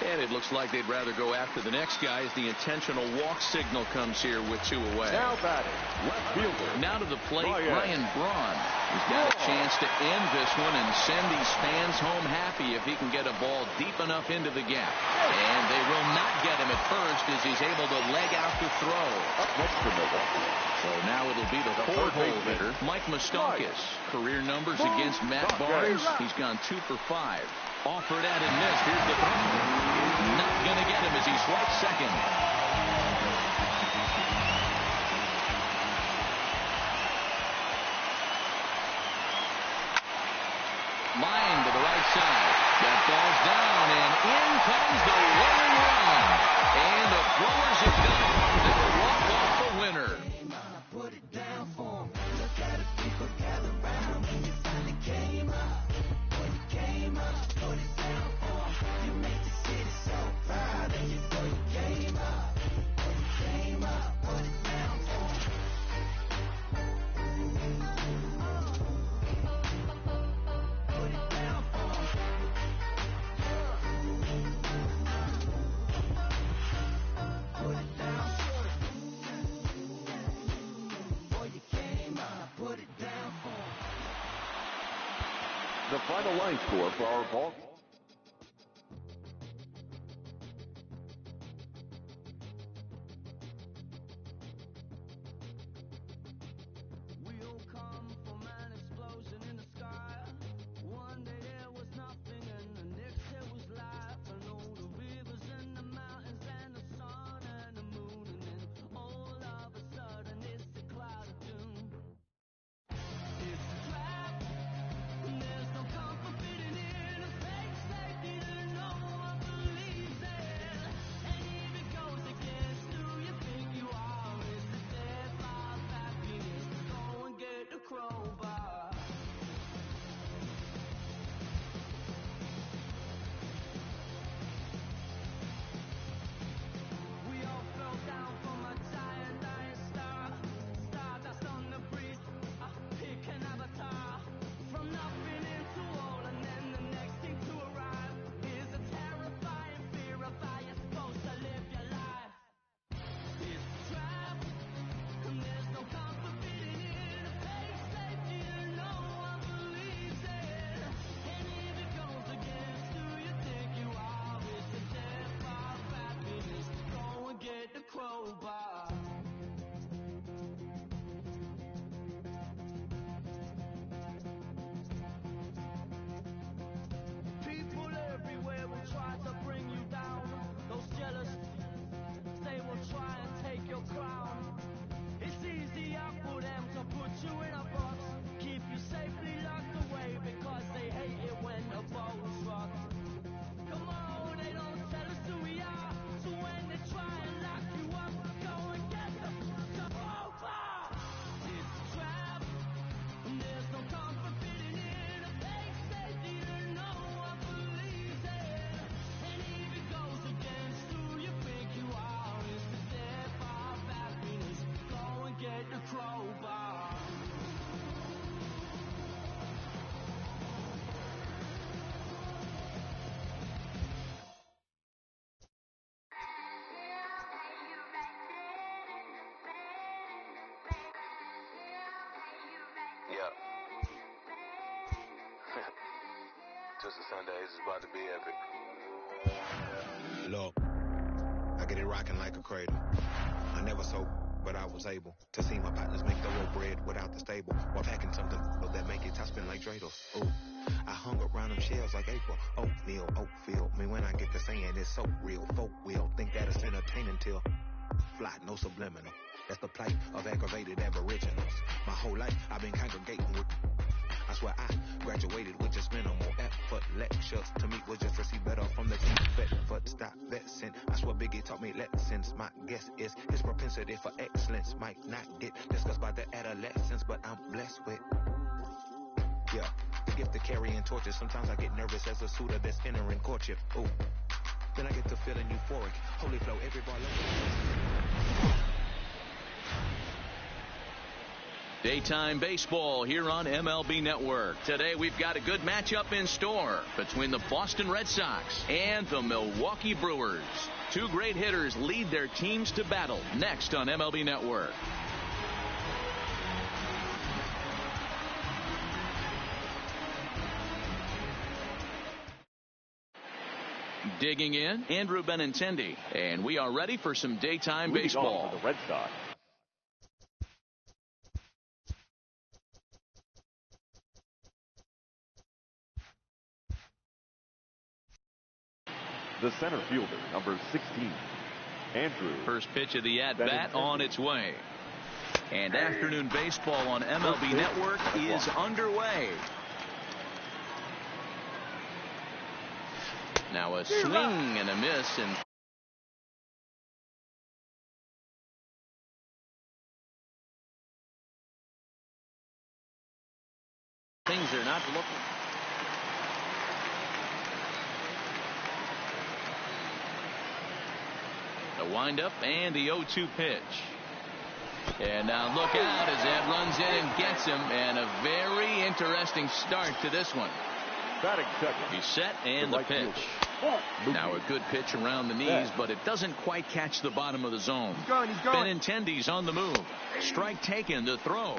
And it looks like they'd rather go after the next guy as the intentional walk signal comes here with 2 away. Now batting, left fielder. Now to the plate, Ryan Braun. He's got a chance to end this one and send these fans home happy if he can get a ball deep enough into the gap. And they will not get him at first as he's able to leg out to throw. Up next to Milwaukee. So now it'll be the 4-hole hitter, Mike Moustakas. Career numbers against Matt Barnes. He's gone 2 for 5. Offered at and missed. Here's the throw. Not going to get him as he swipes second. Line to the right side. That ball's down, and in comes the winning run. And the Brewers have done it. They'll walk off the winner. Put it down for him. Look at the people gather round when you finally came up. When you came up, put it down for him. You make the city so proud of you. When you came up, when you came up, put it down for him. The final line score for our ball. We'll come from an explosion in the sky. One day there was nothing, and the next there was life. And all the rivers and the mountains and the sun and the moon, and then all of a sudden it's a cloud of doom. It's a trap. There's no comfort fitting in a face. Twisted Sundays is about to be epic. Look, I get it rocking like a cradle. I never sold, but I was able to see my partners make thorough bread without the stable, while packing something that make it top spin like dreidels. Ooh, I hung around them shells like April. Oatmeal, Oatfield. Me when I get to saying it's so real. Folk will think that it's entertaining till fly, no subliminal. That's the plight of aggravated aboriginals. My whole life I've been congregating with. I swear I graduated with just minimal effort. Lectures to me was just receive better from the team. Bedford, stop vexing. I swear Biggie taught me lessons. My guess is his propensity for excellence might not get discussed by the adolescents, but I'm blessed with, yeah, the gift of carrying torches. Sometimes I get nervous as a suitor that's entering courtship. Ooh, then I get to feeling euphoric. Holy flow, every bar. Daytime baseball here on MLB Network. Today we've got a good matchup in store between the Boston Red Sox and the Milwaukee Brewers. Two great hitters lead their teams to battle next on MLB Network. Digging in, Andrew Benintendi, and we are ready for some daytime baseball. For the Red Sox, the center fielder, number 16, Andrew. First pitch of the at-bat on its way. And afternoon baseball on MLB Network is underway. Now a swing and a miss, and things are not looking. The windup and the 0-2 pitch. And now look out as that runs in and gets him, and a very interesting start to this one. Batting second. He's set, and the pitch. Now a good pitch around the knees, but it doesn't quite catch the bottom of the zone. He's going. Benintendi's on the move. Strike taken, the throw.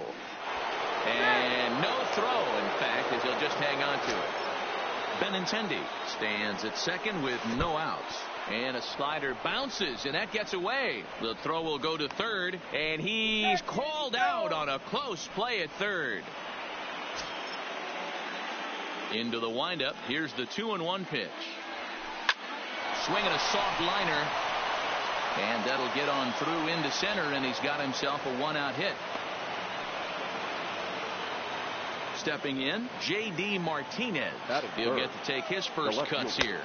And no throw, in fact, as he'll just hang on to it. Benintendi stands at second with no outs. And a slider bounces, and that gets away. The throw will go to third, and he's called out on a close play at third. Into the windup. Here's the 2-1 pitch. Swinging a soft liner, and that'll get on through into center, and he's got himself a one-out hit. Stepping in, J.D. Martinez. He'll get to take his first cuts here.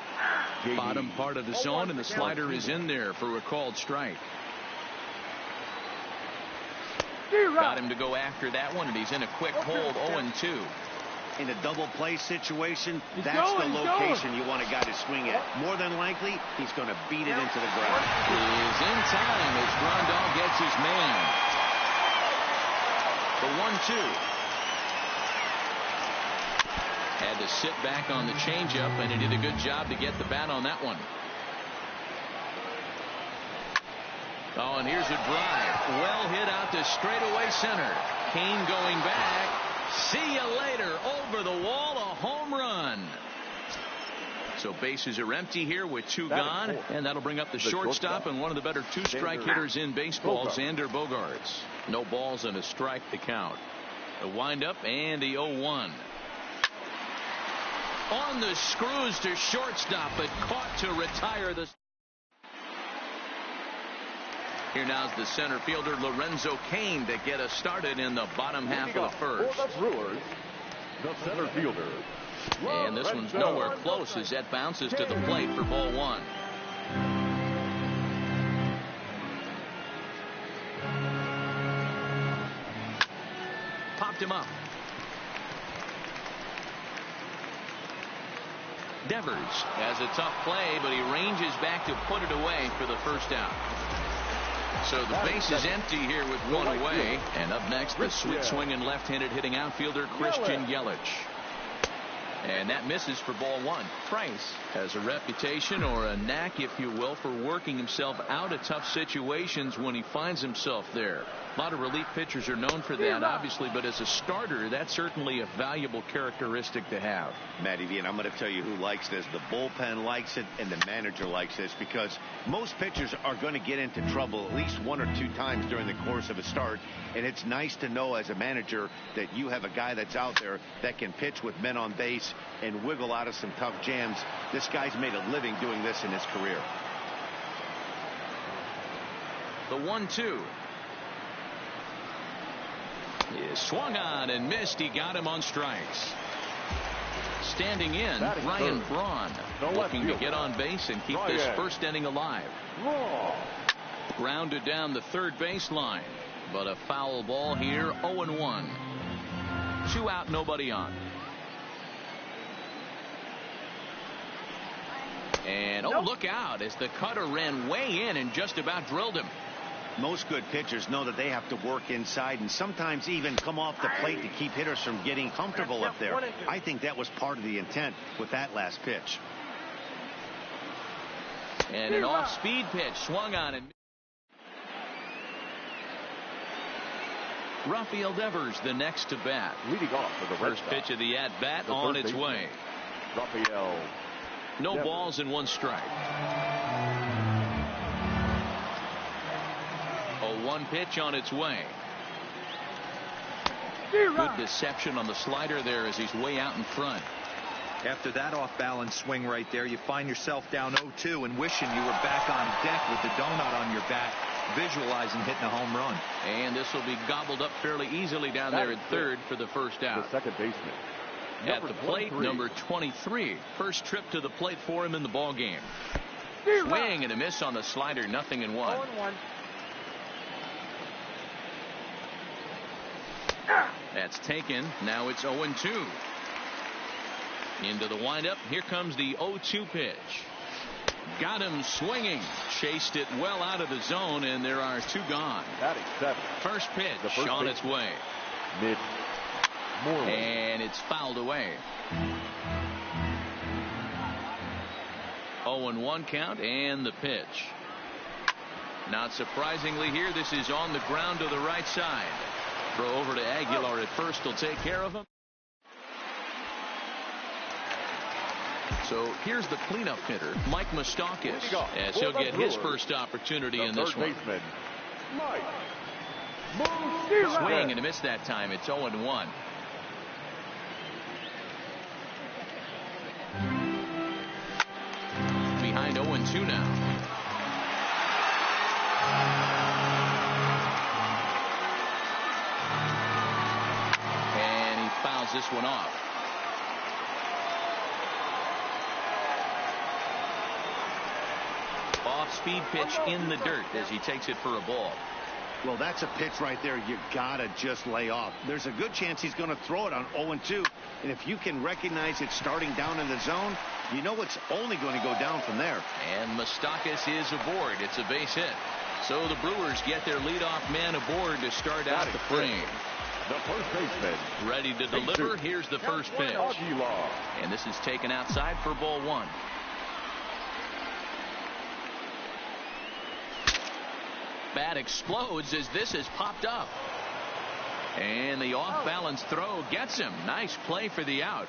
Bottom part of the zone, and the slider is in there for a called strike. Got him to go after that one, and he's in a quick hold, 0-2. In a double play situation, that's the location you want a guy to swing at. More than likely, he's going to beat it into the ground. Is in time as Grandal gets his man. The 1-2. Had to sit back on the changeup, and he did a good job to get the bat on that one. Oh, and here's a drive. Well hit out to straightaway center. Kane going back. See you later. Over the wall, a home run. So bases are empty here with two gone, and that'll bring up the shortstop and one of the better two-strike hitters in baseball, Xander Bogaerts. No balls and a strike to count. The windup and the 0-1. On the screws to shortstop, but caught to retire the. Here now's the center fielder Lorenzo Cain to get us started in the bottom half of the first. For the Brewers, the center fielder. And this one's nowhere close as that bounces to the plate for ball one. Popped him up. Devers has a tough play, but he ranges back to put it away for the first out. So the base is empty here with one away. And up next, the sweet swinging left-handed hitting outfielder Christian Yelich. And that misses for ball one. Price has a reputation, or a knack, if you will, for working himself out of tough situations when he finds himself there. A lot of relief pitchers are known for that, obviously, but as a starter, that's certainly a valuable characteristic to have. Matty V, and I'm going to tell you who likes this. The bullpen likes it, and the manager likes this, because most pitchers are going to get into trouble at least 1 or 2 times during the course of a start, and it's nice to know as a manager that you have a guy that's out there that can pitch with men on base and wiggle out of some tough jams. This guy's made a living doing this in his career. The 1-2 is swung on and missed. He got him on strikes. Standing in, Ryan Braun, looking to get on base and keep this first inning alive. Grounded down the third baseline, but a foul ball here. 0-1. 2 out, nobody on. And look out, as the cutter ran way in and just about drilled him. Most good pitchers know that they have to work inside and sometimes even come off the plate to keep hitters from getting comfortable up there. I think that was part of the intent with that last pitch. And an off-speed pitch swung on and Rafael Devers the next to bat. Leading off for the first pitch of the at-bat on its way. Rafael. No balls and 1 strike. A 1 pitch on its way. Good deception on the slider there as he's way out in front. After that off-balance swing right there, you find yourself down 0-2 and wishing you were back on deck with the donut on your bat, visualizing hitting a home run. And this will be gobbled up fairly easily down there at third for the first out. The second baseman. At the plate, number 23. First trip to the plate for him in the ball game. Swing and a miss on the slider, 0-1. That's taken. Now it's 0-2. Into the windup. Here comes the 0-2 pitch. Got him swinging. Chased it well out of the zone, and there are 2 gone. First pitch on its way. And it's fouled away. 0-1 count, and the pitch. Not surprisingly here, this is on the ground to the right side. Throw over to Aguilar at first will take care of him. So here's the cleanup hitter, Mike Moustakas, as he'll get his first opportunity in this one. Swing and a miss that time. It's 0-1. Behind 0-2 now. And he fouls this one off. Off-speed pitch in the dirt as he takes it for a ball. Well, that's a pitch right there you gotta just lay off. There's a good chance he's going to throw it on 0-2, and if you can recognize it starting down in the zone, you know it's only going to go down from there. And Moustakas is aboard. It's a base hit. So the Brewers get their leadoff man aboard to start out the frame. The first baseman. Ready to deliver. Here's the first pitch. And this is taken outside for ball 1. Bat explodes as this has popped up. And the off-balance throw gets him. Nice play for the out.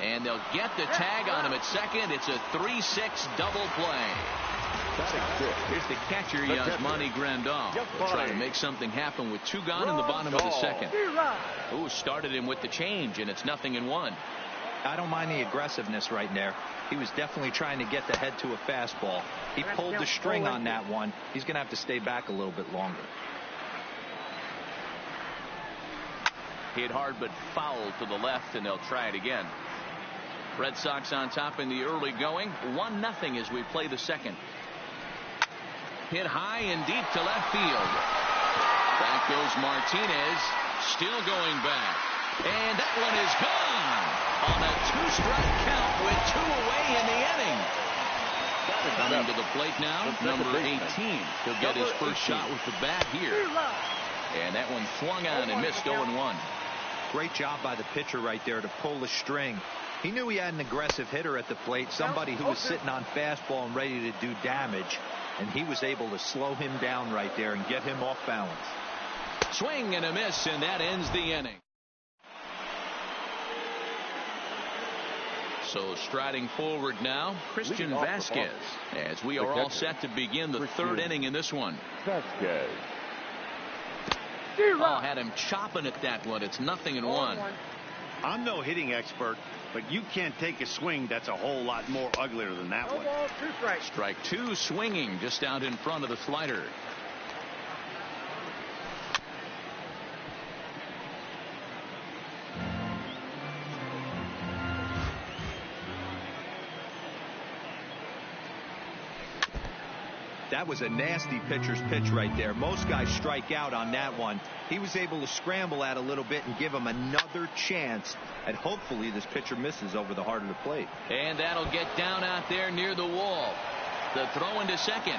And they'll get the tag on him at second. It's a 3-6 double play. Here's the catcher, Yasmani Grandal. Will try to make something happen with 2 gone in the bottom of the second. Ooh, started him with the change, and it's 0-1. I don't mind the aggressiveness right there. He was definitely trying to get the head to a fastball. He pulled the string on that one. He's going to have to stay back a little bit longer. Hit hard but foul to the left, and they'll try it again. Red Sox on top in the early going. 1-0 as we play the second. Hit high and deep to left field. Back goes Martinez. Still going back. And that one is gone on a 2-strike count with 2 away in the inning. Coming to the plate now, number 18. He'll get his first shot with the bat here. And that one swung on and missed 0-1. Great job by the pitcher right there to pull the string. He knew he had an aggressive hitter at the plate, somebody who was sitting on fastball and ready to do damage, and he was able to slow him down right there and get him off balance. Swing and a miss, and that ends the inning. So striding forward now, Christian Vasquez, as we are all set to begin the third inning in this one. Vasquez. Oh, had him chopping at that one. It's 0-1. I'm no hitting expert, but you can't take a swing that's a whole lot more uglier than that one. Strike two, swinging just out in front of the slider. That was a nasty pitcher's pitch right there. Most guys strike out on that one. He was able to scramble at a little bit and give him another chance, and hopefully this pitcher misses over the heart of the plate. And that'll get down out there near the wall. The throw into second.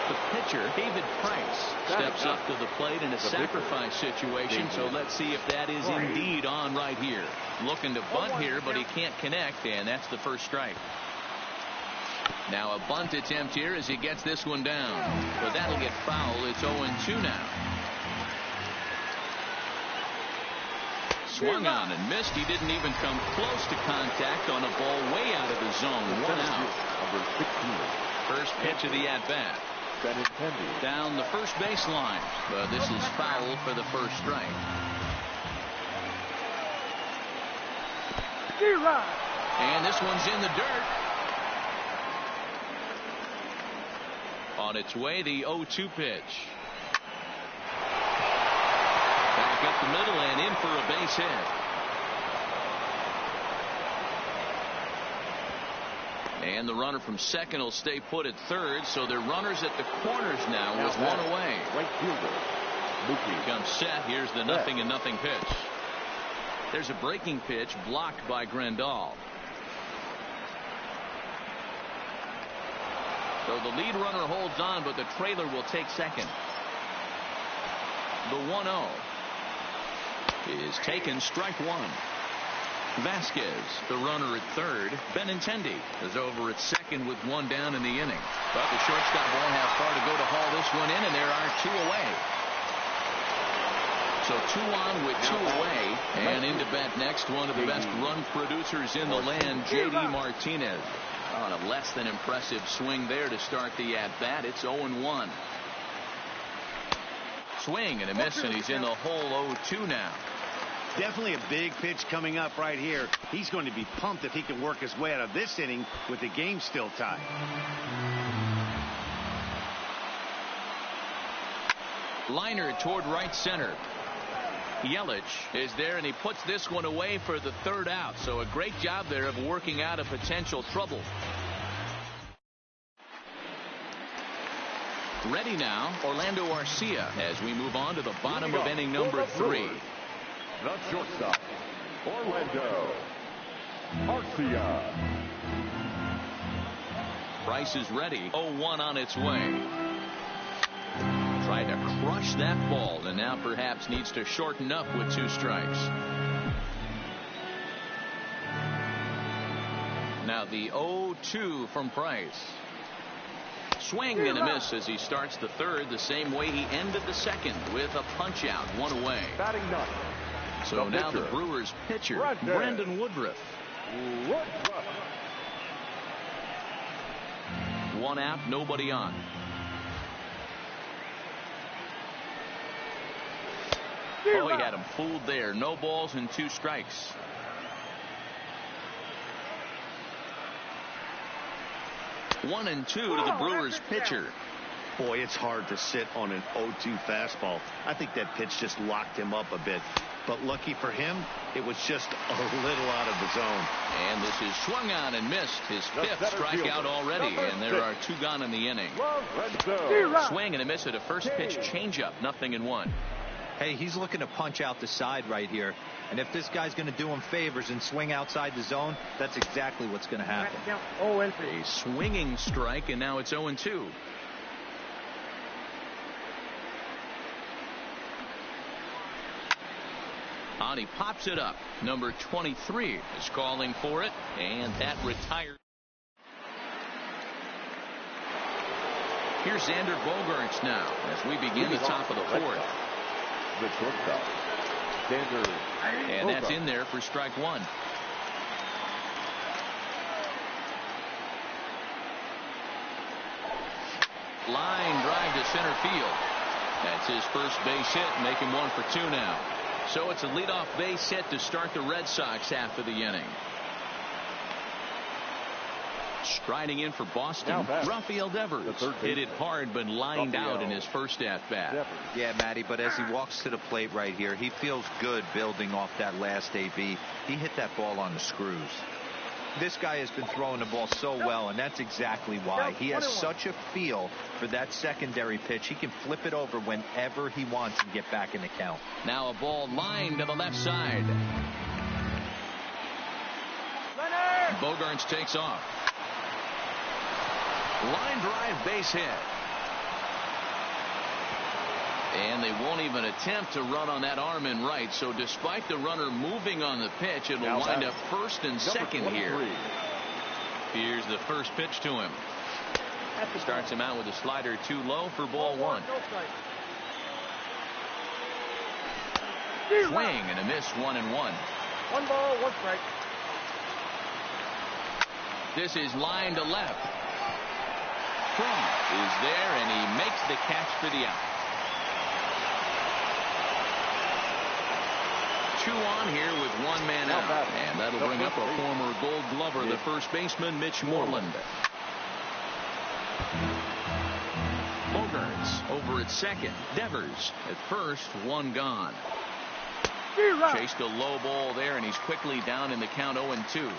The pitcher, David Price, steps up to the plate in a sacrifice situation, so let's see if that is indeed on right here. Looking to bunt here, but he can't connect, and that's the first strike. Now a bunt attempt here as he gets this one down, but that'll get foul. It's 0-2 now. Swung on and missed. He didn't even come close to contact on a ball way out of the zone. 1 out. Number 16. First pitch of the at-bat. Down the first baseline, but this is foul for the first strike. And this one's in the dirt. On its way, the 0-2 pitch. Back up the middle and in for a base hit. And the runner from second will stay put at third, so they're runners at the corners now with one away. Right fielder, Mookie. Comes set. Here's the 0-0 pitch. There's a breaking pitch blocked by Grandal. So the lead runner holds on, but the trailer will take second. The 1-0 is taken, strike one. Vasquez, the runner at third. Benintendi is over at second with one down in the inning. But the shortstop won't have far to go to haul this one in, and there are two away. So 2 on with 2 away. And into bat next, one of the best run producers in the land, J.D. Martinez. On a less than impressive swing there to start the at-bat. It's 0-1. Swing and a miss, and he's in the hole 0-2 now. Definitely a big pitch coming up right here. He's going to be pumped if he can work his way out of this inning with the game still tied. Liner toward right center. Yelich is there, and he puts this one away for the third out. So a great job there of working out a potential trouble. Ready now, Orlando Arcia, as we move on to the bottom of inning number 3. The shortstop, Orlando Arcia. Price is ready. 0-1 on its way. Tried to crush that ball, and now perhaps needs to shorten up with 2 strikes. Now the 0-2 from Price. Swing and a miss as he starts the third the same way he ended the second, with a punch out, 1 away. Batting 9. So now the Brewers pitcher, Brandon Woodruff. 1 out, nobody on. Oh, he had him fooled there. No balls and 2 strikes. One and 2 to the Brewers pitcher. Boy, it's hard to sit on an 0-2 fastball. I think that pitch just locked him up a bit. But lucky for him, it was just a little out of the zone. And this is swung on and missed. His 5th strikeout already, and there are 2 gone in the inning. Swing and a miss at a first pitch changeup, 0-1. Hey, he's looking to punch out the side right here. And if this guy's going to do him favors and swing outside the zone, that's exactly what's going to happen. A swinging strike, and now it's 0-2. On, he pops it up. Number 23 is calling for it, and that retired. Here's Xander Bogaerts now as we begin the top of the fourth. The shortstop, Xander. And that's in there for strike one. Line drive to center field. That's his first base hit, making 1 for 2 now. So it's a leadoff base hit to start the Red Sox after the inning. Striding in for Boston, Rafael Devers hit it hard but lined out in his first at-bat. Yeah, Matty, but as he walks to the plate right here, he feels good building off that last AB. He hit that ball on the screws. This guy has been throwing the ball so well, and that's exactly why. He has such a feel for that secondary pitch. He can flip it over whenever he wants and get back in the count. Now a ball lined to the left side. Bogaerts takes off. Line drive base hit. And they won't even attempt to run on that arm in right. So despite the runner moving on the pitch, it will wind up first and second here. Here's the first pitch to him. Starts him out with a slider too low for ball one. Swing and a miss, 1-1. 1 ball, 1 strike. This is line to left. Crump is there, and he makes the catch for the out. 2 on here with 1 man out. And that'll bring up a former Gold Glover, the first baseman, Mitch Moreland. Bogaerts over at second. Devers at first, 1 gone. Chased a low ball there, and he's quickly down in the count 0-2.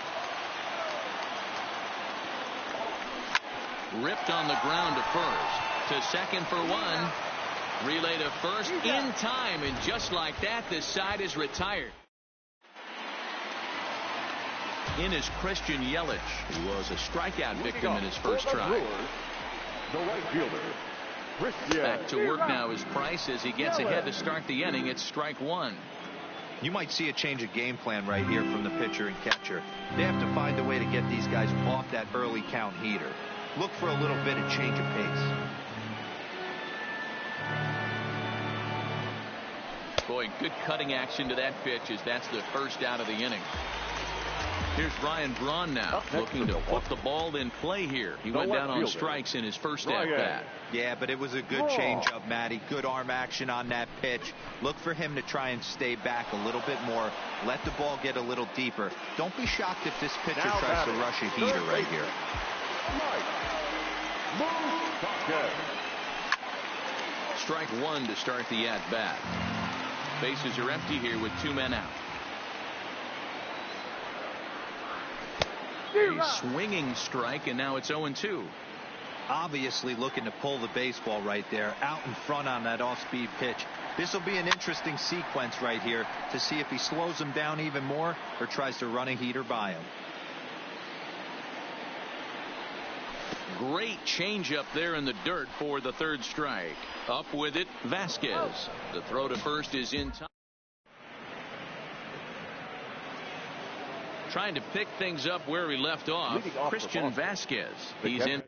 Ripped on the ground to first. To second for 1. Relay to first in time, and just like that, this side is retired. In is Christian Yelich, who was a strikeout victim in his first try. The right fielder, Christian. Back to work now is Price as he gets ahead to start the inning. It's strike 1. You might see a change of game plan right here from the pitcher and catcher. They have to find a way to get these guys off that early count heater. Look for a little bit of change of pace. Boy, good cutting action to that pitch as that's the first out of the inning. Here's Ryan Braun now, looking to put the ball in play here. He went down on strikes in his first at-bat. Yeah, but it was a good changeup, Matty. Good arm action on that pitch. Look for him to try and stay back a little bit more. Let the ball get a little deeper. Don't be shocked if this pitcher tries to rush a heater right here. Strike 1 to start the at-bat. Bases are empty here with 2 men out. A swinging strike, and now it's 0-2. Obviously looking to pull the baseball right there, out in front on that off-speed pitch. This will be an interesting sequence right here to see if he slows him down even more or tries to run a heater by him. Great changeup there in the dirt for the third strike. Up with it, Vasquez. The throw to first is in time. Trying to pick things up where he left off, Christian Vasquez. He's in.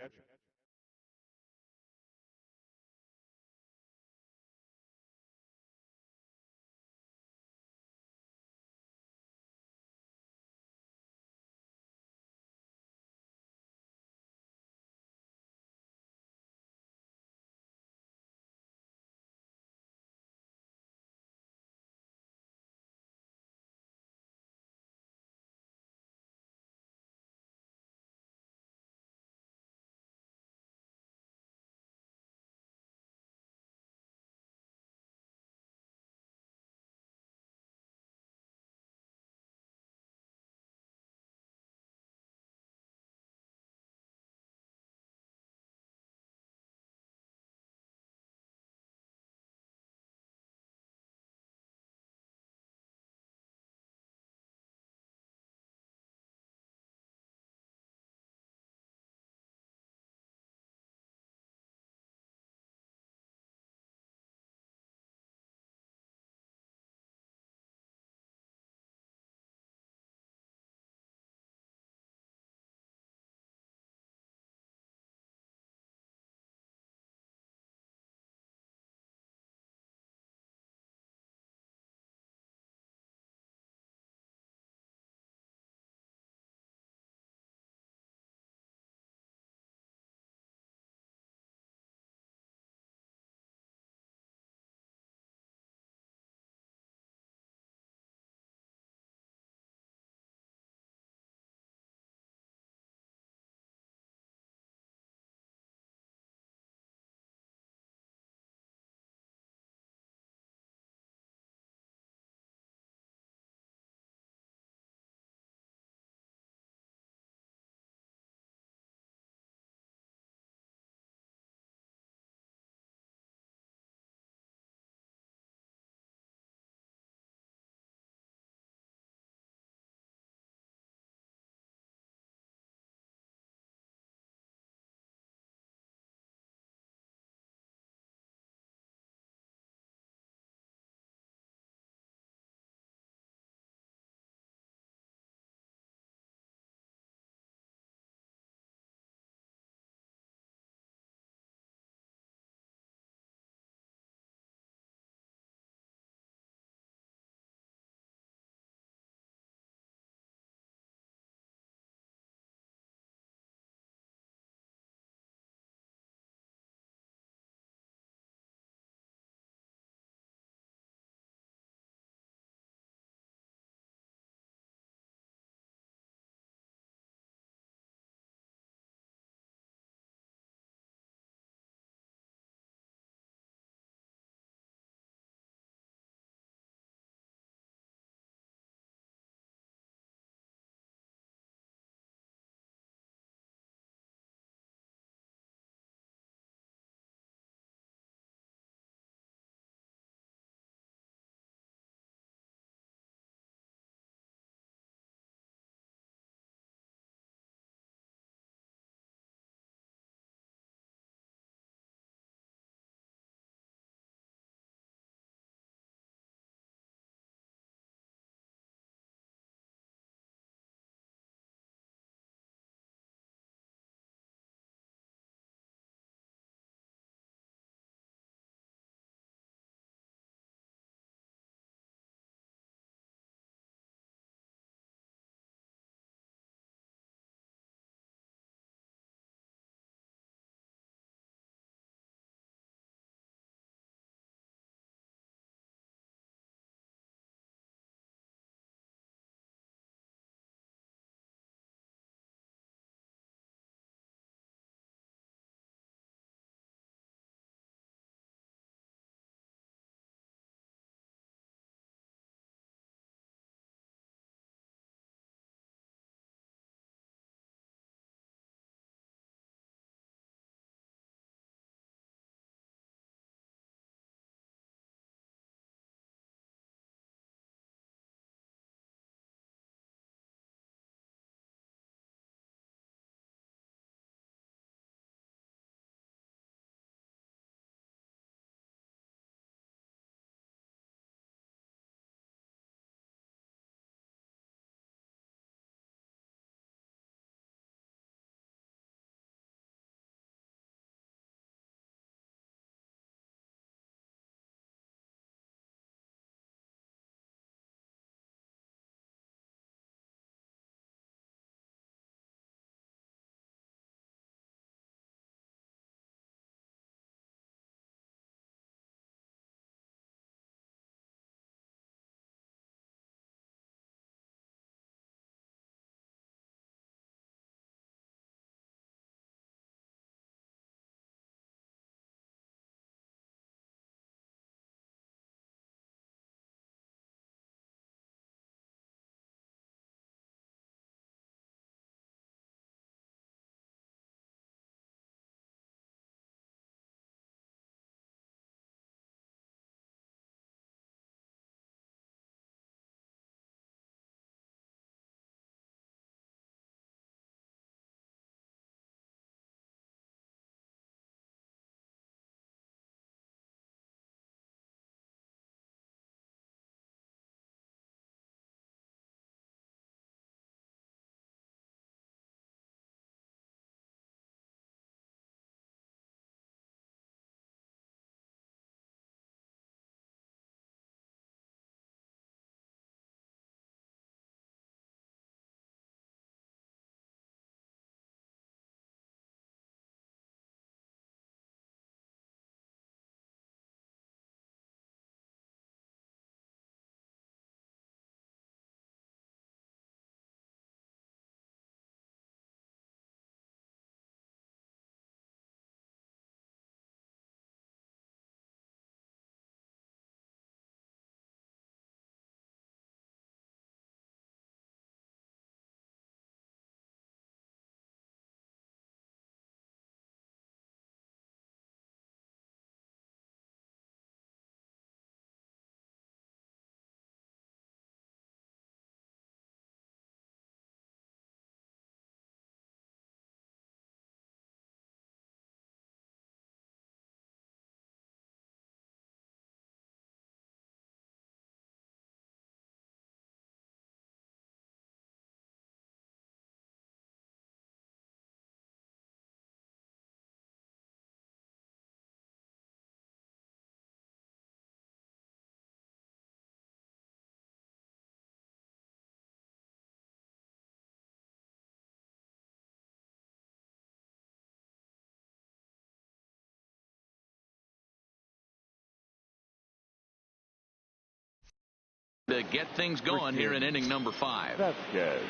To get things going here in inning number 5. Vasquez.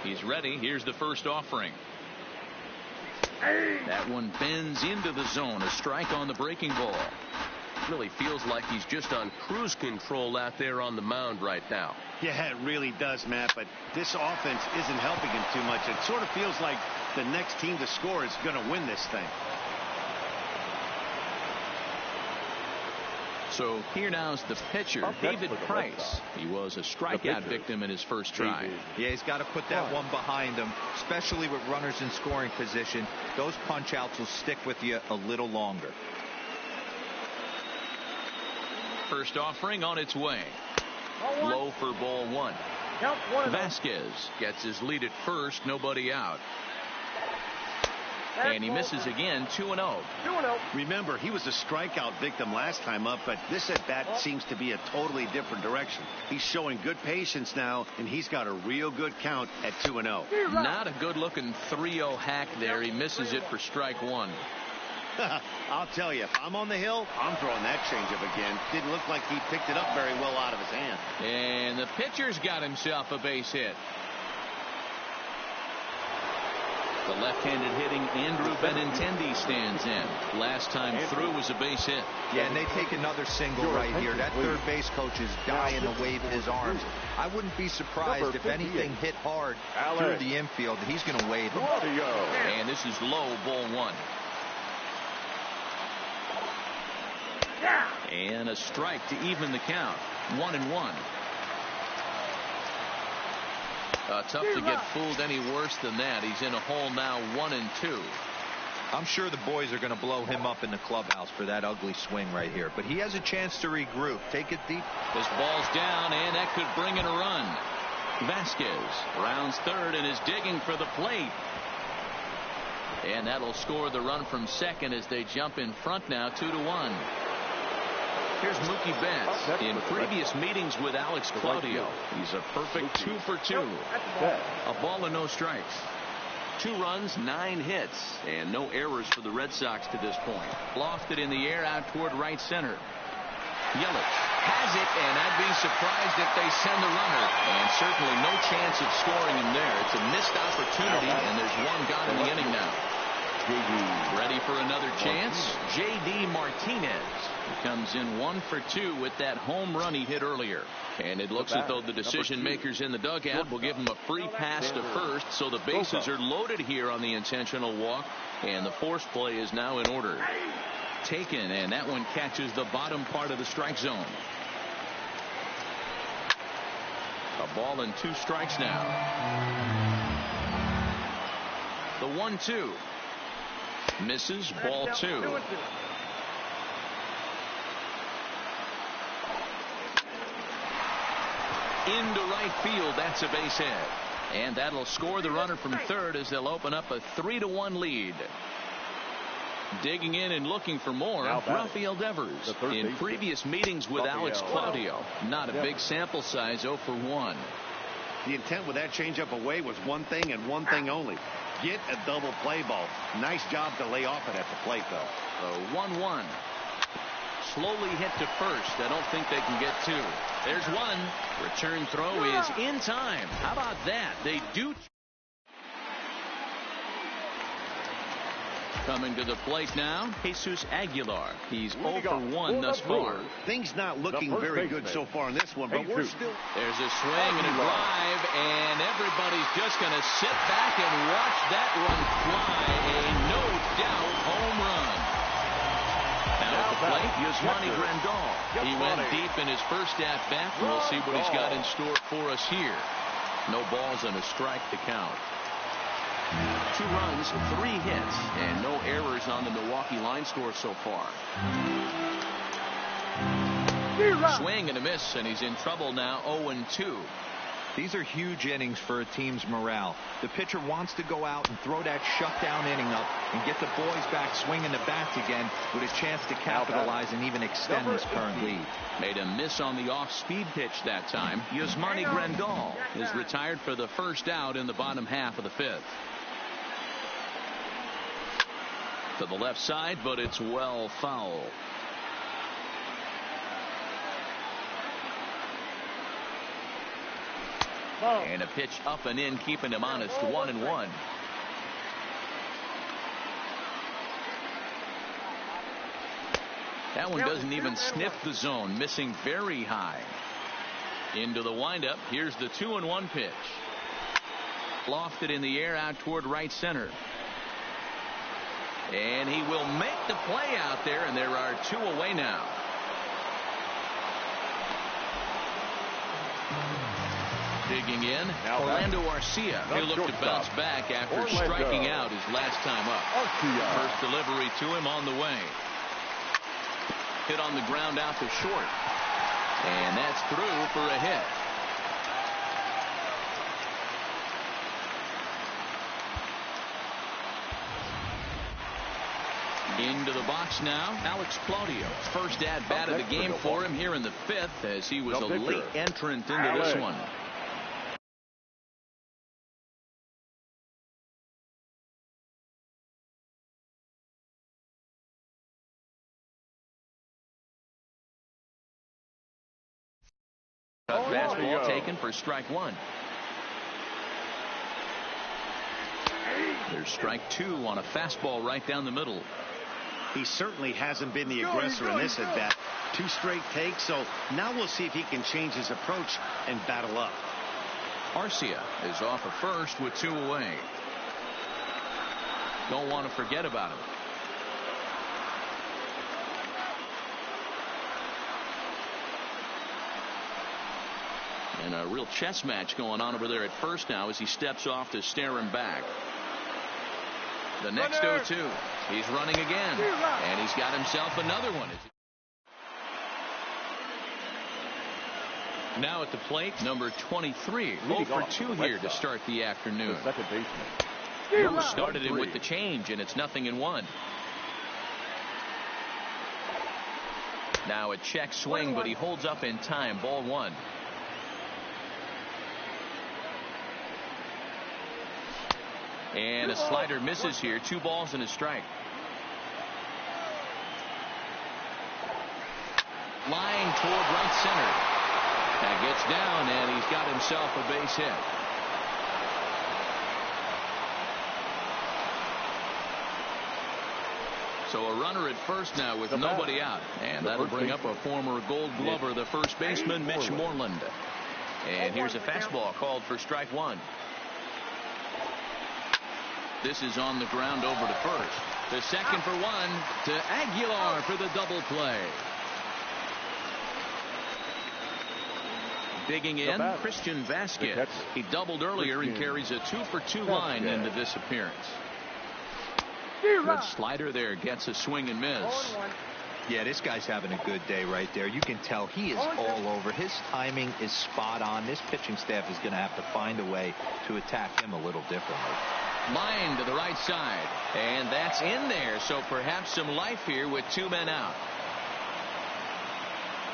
He's ready. Here's the first offering. That one bends into the zone. A strike on the breaking ball. Really feels like he's just on cruise control out there on the mound right now. Yeah, it really does, Matt, but this offense isn't helping him too much. It sort of feels like the next team to score is going to win this thing. So here now's the pitcher, David Price. He was a strikeout victim in his first try. Yeah, he's got to put that one behind him, especially with runners in scoring position. Those punch outs will stick with you a little longer. First offering on its way. Low for ball 1. Vasquez gets his lead at first, nobody out. And he misses again, 2-0. Remember, he was a strikeout victim last time up, but this at bat seems to be a totally different direction. He's showing good patience now, and he's got a real good count at 2-0. Not a good looking 3-0 hack there. He misses it for strike 1. I'll tell you, if I'm on the hill, I'm throwing that changeup again. Didn't look like he picked it up very well out of his hand. And the pitcher's got himself a base hit. The left-handed hitting Andrew Benintendi stands in. Last time through was a base hit. Yeah, and they take another single right here. That third base coach is dying to wave his arms. I wouldn't be surprised if anything hit hard through the infield. He's going to wave them. And this is low, ball 1. And a strike to even the count. 1-1. Tough to get fooled any worse than that. He's in a hole now, 1-2. I'm sure the boys are going to blow him up in the clubhouse for that ugly swing right here. But he has a chance to regroup. Take it deep. This ball's down, and that could bring in a run. Vasquez rounds third and is digging for the plate. And that'll score the run from second as they jump in front now, 2-1. Here's Mookie Betts. In previous meetings with Alex Claudio, he's a perfect 2 for 2. A ball and no strikes. 2 runs, 9 hits, and no errors for the Red Sox to this point. Lofted in the air out toward right center. Yelich has it, and I'd be surprised if they send the runner. And certainly no chance of scoring him there. It's a missed opportunity, and there's one gone in the inning now. Ready for another chance? J.D. Martinez. He comes in 1 for 2 with that home run he hit earlier. And it looks as though the decision makers in the dugout will give him a free pass to first, so the bases are loaded here on the intentional walk, and the force play is now in order. Taken, and that one catches the bottom part of the strike zone. A ball and 2 strikes now. The 1-2. Misses, ball 2. Into right field, that's a base hit. And that'll score the runner from third as they'll open up a 3-1 lead. Digging in and looking for more, Rafael Devers. In previous meetings with Alex Claudio, not a big sample size, 0 for 1. The intent with that changeup away was one thing and one thing only. Get a double play ball. Nice job to lay off it at the plate, though. 1-1. Slowly hit to first. I don't think they can get 2. There's one. Return throw is in time. How about that? They do. Coming to the plate now, Jesus Aguilar. He's 0 for 1 thus far. Things not looking very good so far in this one, but we're still. There's a swing and a drive, and everybody's just going to sit back and watch that one fly. A no-doubt home run. Now at the plate, Yasmani Grandal. He went deep in his first at-bat, and we'll see what he's got in store for us here. No balls and a strike to count. 2 runs, 3 hits, and no errors on the Milwaukee line score so far. Swing and a miss, and he's in trouble now, 0-2. These are huge innings for a team's morale. The pitcher wants to go out and throw that shutdown inning up and get the boys back swinging the bats again with a chance to capitalize and even extend this current lead. Made a miss on the off-speed pitch that time. Yasmani Grandal is retired for the first out in the bottom half of the 5th. To the left side, but it's well foul. And a pitch up and in, keeping him honest, 1-1. That one doesn't even sniff the zone, missing very high. Into the windup. Here's the 2-1 pitch. Lofted in the air out toward right center. And he will make the play out there, and there are 2 away now. Digging in, Orlando Arcia. He'll look to bounce back after striking out his last time up. First delivery to him on the way. Hit on the ground out to short. And that's through for a hit. Into the box now, Alex Claudio. First at bat of the game for him here in the 5th, as he was a late entrant into this one. Fastball taken for strike 1. There's strike 2 on a fastball right down the middle. He certainly hasn't been the aggressor in this at bat. 2 straight takes, so now we'll see if he can change his approach and battle up. Arcia is off at first with 2 away. Don't want to forget about him. And a real chess match going on over there at first now as he steps off to stare him back. The next 0-2. He's running again. And he's got himself another one. Now at the plate, number 23. 0 for 2 here to start the afternoon. Second baseman. Started him with the change, and it's 0-1. Now a check swing, but he holds up in time. Ball 1. And a slider misses here. 2 balls and a strike. Line toward right center. That gets down, and he's got himself a base hit. So a runner at first now with nobody out. And that'll bring up a former Gold Glover, the first baseman, Mitch Moreland. And here's a fastball called for strike 1. This is on the ground over to first. The second for 1 to Aguilar for the double play. Digging in, Christian Vasquez. He doubled earlier and carries a 2 for 2 line into this appearance. Good slider there, gets a swing and miss. Yeah, this guy's having a good day right there. You can tell he is all over. His timing is spot on. This pitching staff is going to have to find a way to attack him a little differently. Line to the right side, and that's in there, so perhaps some life here with 2 men out.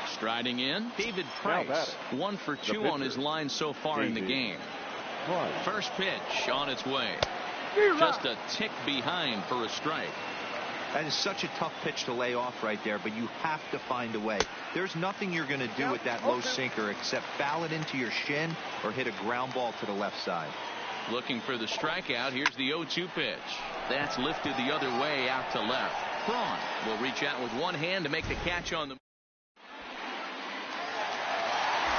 Striding in, David Price. 1 for 2 on his line so far in the game. First pitch on its way. Just a tick behind for a strike. That is such a tough pitch to lay off right there, but you have to find a way. There's nothing you're going to do with that low sinker except foul it into your shin or hit a ground ball to the left side. Looking for the strikeout. Here's the 0-2 pitch. That's lifted the other way out to left. Braun will reach out with one hand to make the catch on the.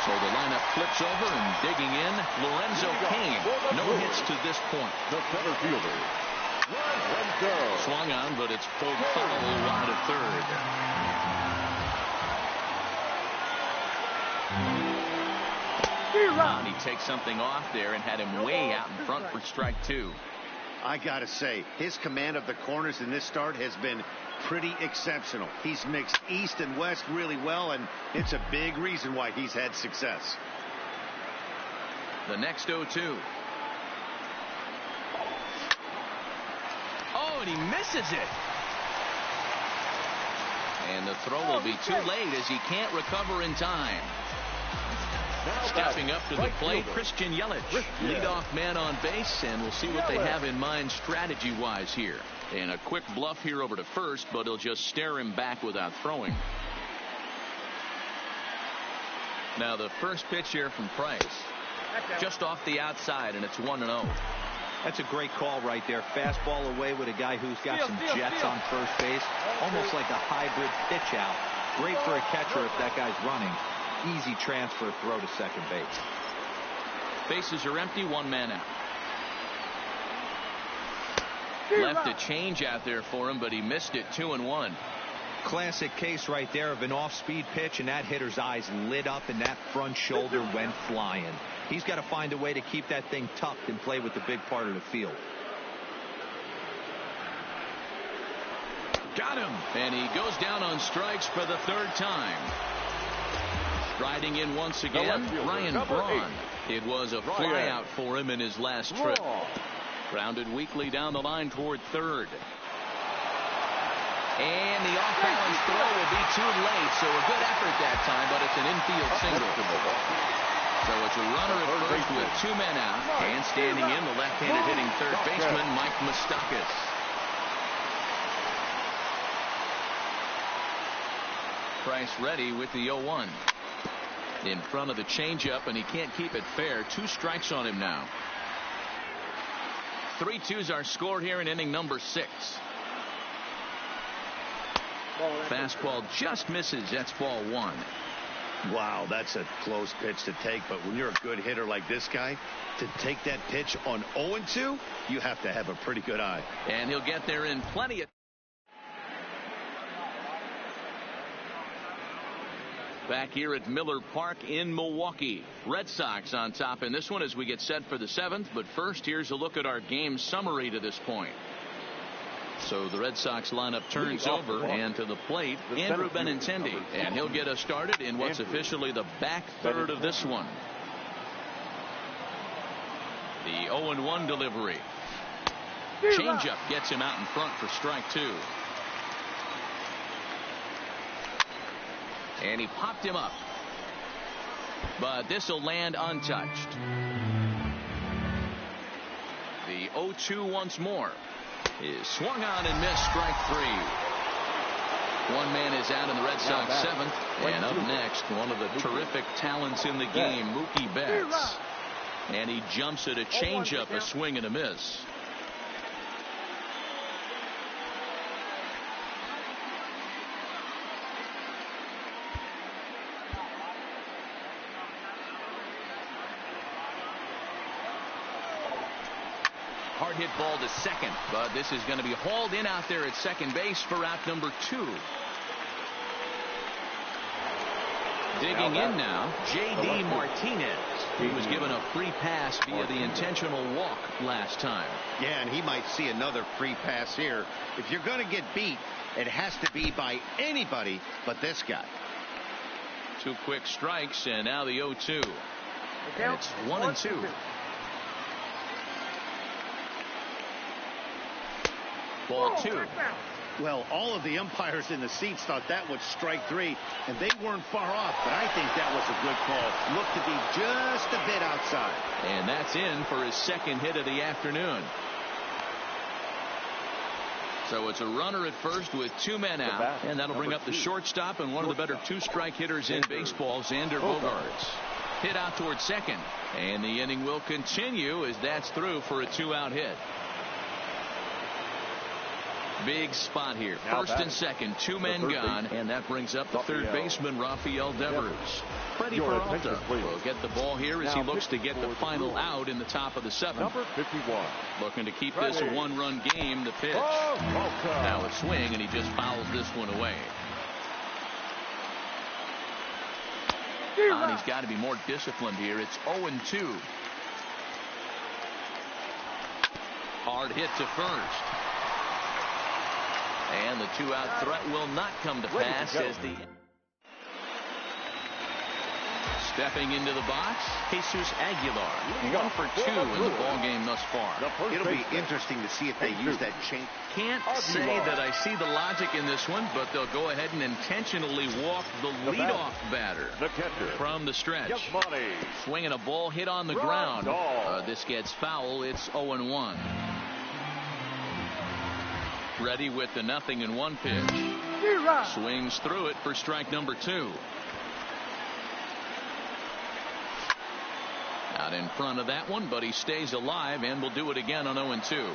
So the lineup flips over, and digging in, Lorenzo Cain. No hits to this point. The center fielder, Lorenzo. Swung on, but it's pulled foul wide of third. And he takes something off there and had him way out in front for strike 2. I gotta say, his command of the corners in this start has been pretty exceptional. He's mixed east and west really well, and it's a big reason why he's had success. The next 0-2. Oh, and he misses it. And the throw will be too late as he can't recover in time. Stepping up to the plate, Christian Yelich, leadoff man on base, and we'll see what they have in mind strategy-wise here. And a quick bluff here over to first, but he'll just stare him back without throwing. Now the first pitch here from Price. Just off the outside, and it's 1-0. That's a great call right there. Fastball away with a guy who's got some jets on first base. Almost like a hybrid pitch out. Great for a catcher if that guy's running. Easy transfer throw to second base. Bases are empty, one man out. Left a change out there for him, but he missed it. 2-1. Classic case right there of an off-speed pitch, and that hitter's eyes lit up and that front shoulder went flying. He's got to find a way to keep that thing tucked and play with the big part of the field. Got him. And he goes down on strikes for the third time. Striding in once again, Ryan Braun. It was a flyout for him in his last trip. Grounded weakly down the line toward third. And the off-balance throw will be too late, so a good effort that time, but it's an infield single. So it's a runner at first with two men out, and standing in the left-handed hitting third baseman, Mike Moustakas. Price ready with the 0-1. In front of the changeup, and he can't keep it fair. 2 strikes on him now. 3-2s are scored here in inning number 6. Fastball just misses. That's ball 1. Wow, that's a close pitch to take, but when you're a good hitter like this guy, to take that pitch on 0-2, you have to have a pretty good eye. And he'll get there in plenty of. Back here at Miller Park in Milwaukee. Red Sox on top in this one as we get set for the 7th. But first, here's a look at our game summary to this point. So the Red Sox lineup turns over, and to the plate, Andrew Benintendi. And he'll get us started in what's officially the back third of this one. The 0-1 delivery. Changeup gets him out in front for strike 2. And he popped him up. But this will land untouched. The 0-2 once more. Is swung on and missed, strike 3. One man is out in the Red Sox 7th. And up next, one of the terrific talents in the game, Mookie Betts. And he jumps at a changeup, a swing and a miss. Hard hit ball to second, but this is going to be hauled in out there at second base for out number 2. Digging in now, J.D. Martinez. He was given a free pass via the intentional walk last time. Yeah, and he might see another free pass here. If you're going to get beat, it has to be by anybody but this guy. 2 quick strikes, and now the 0-2. It's 1-2. Ball 2. Well, all of the umpires in the seats thought that was strike 3, and they weren't far off, but I think that was a good call. Looked to be just a bit outside. And that's in for his second hit of the afternoon. So it's a runner at first with 2 men out, and that'll bring up the shortstop and one of the better 2-strike hitters in baseball, Xander Bogaerts. Hit out towards second, and the inning will continue as that's through for a 2-out hit. Big spot here. First and second, 2 men gone, and that brings up the third baseman, Rafael Devers. Freddie Peralta will get the ball here as he looks to get the final out in the top of the 7th. Number 51. Looking to keep this a 1-run game. The pitch. Now a swing, and he just fouls this one away. He's got to be more disciplined here. It's 0-2. Hard hit to first. And the 2-out threat will not come to pass as the stepping into the box, Jesus Aguilar. 1 for 2 in the ball game thus far. It'll be interesting to see if they use that change. Can't say that I see the logic in this one, but they'll go ahead and intentionally walk the leadoff batter from the stretch. Swinging a ball hit on the ground. This gets foul. It's 0-1. Ready with the 0-1 pitch. Swings through it for strike number 2. Out in front of that one, but he stays alive and will do it again on 0-2.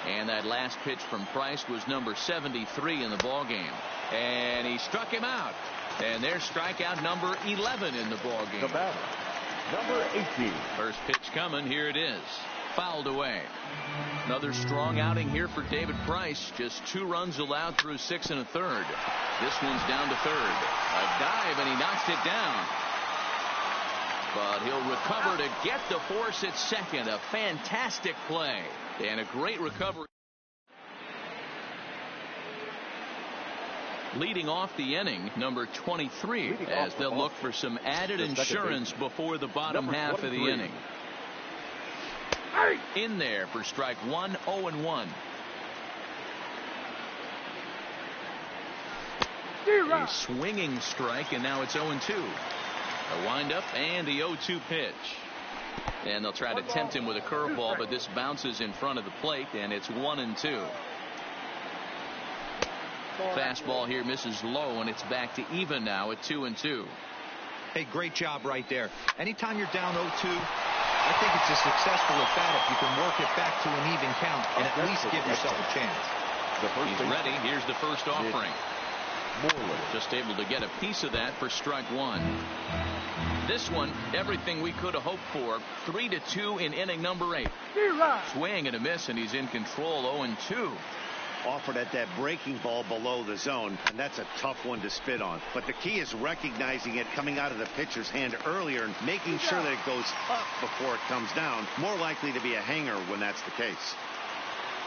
And that last pitch from Price was number 73 in the ballgame. And he struck him out. And there's strikeout number 11 in the ballgame. The batter, number 18. First pitch coming. Here it is. Fouled away. Another strong outing here for David Price. Just 2 runs allowed through 6 1/3. This one's down to third. A dive, and he knocks it down. But he'll recover to get the force at second. A fantastic play and a great recovery. Leading off the inning, number 23, as they'll look for some added insurance before the bottom half of the inning. In there for strike 1, 0-1. A swinging strike, and now it's 0-2. A windup and the 0-2 pitch. And they'll try to tempt him with a curveball, but this bounces in front of the plate, and it's 1-2. Fastball here misses low, and it's back to even now at 2-2. Hey, great job right there. Anytime you're down 0-2, I think it's a successful at bat if you can work it back to an even count and at least give yourself a chance. He's ready. Here's the first offering. Just able to get a piece of that for strike 1. This one, everything we could have hoped for. 3-2 in inning number 8. Swing and a miss, and he's in control. 0-2. Offered at that breaking ball below the zone, and that's a tough one to spit on. But the key is recognizing it coming out of the pitcher's hand earlier and making sure that it goes up before it comes down. More likely to be a hanger when that's the case.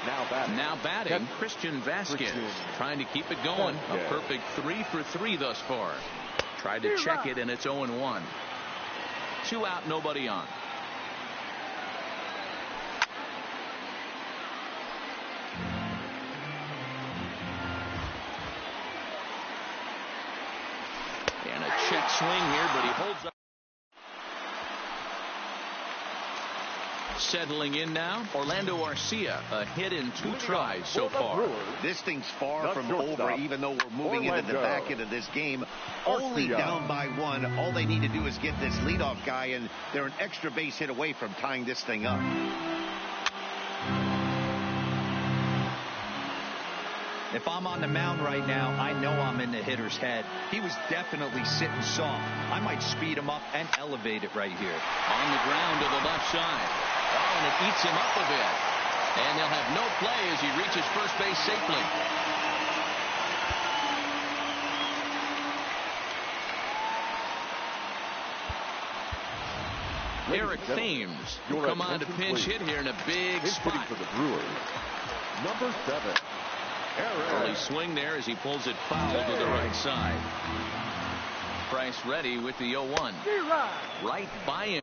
Now batting, Christian Vasquez, trying to keep it going. A perfect 3 for 3 thus far. Tried to check it, and it's 0-1. 2 out, nobody on. And a check swing here, but he holds up. Settling in now, Orlando Arcia, a hit in 2 tries so far. This thing's far from over, even though we're moving into the back end of this game. Only down by 1. All they need to do is get this leadoff guy, and they're an extra base hit away from tying this thing up. If I'm on the mound right now, I know I'm in the hitter's head. He was definitely sitting soft. I might speed him up and elevate it right here. On the ground to the left side. Oh, and it eats him up a bit. And they'll have no play as he reaches first base safely. Eric Thames will come on to pinch hit here in a big spot. For the Brewers, number 7. Early swing there as he pulls it foul to the right side. Price ready with the 0-1. Right by him.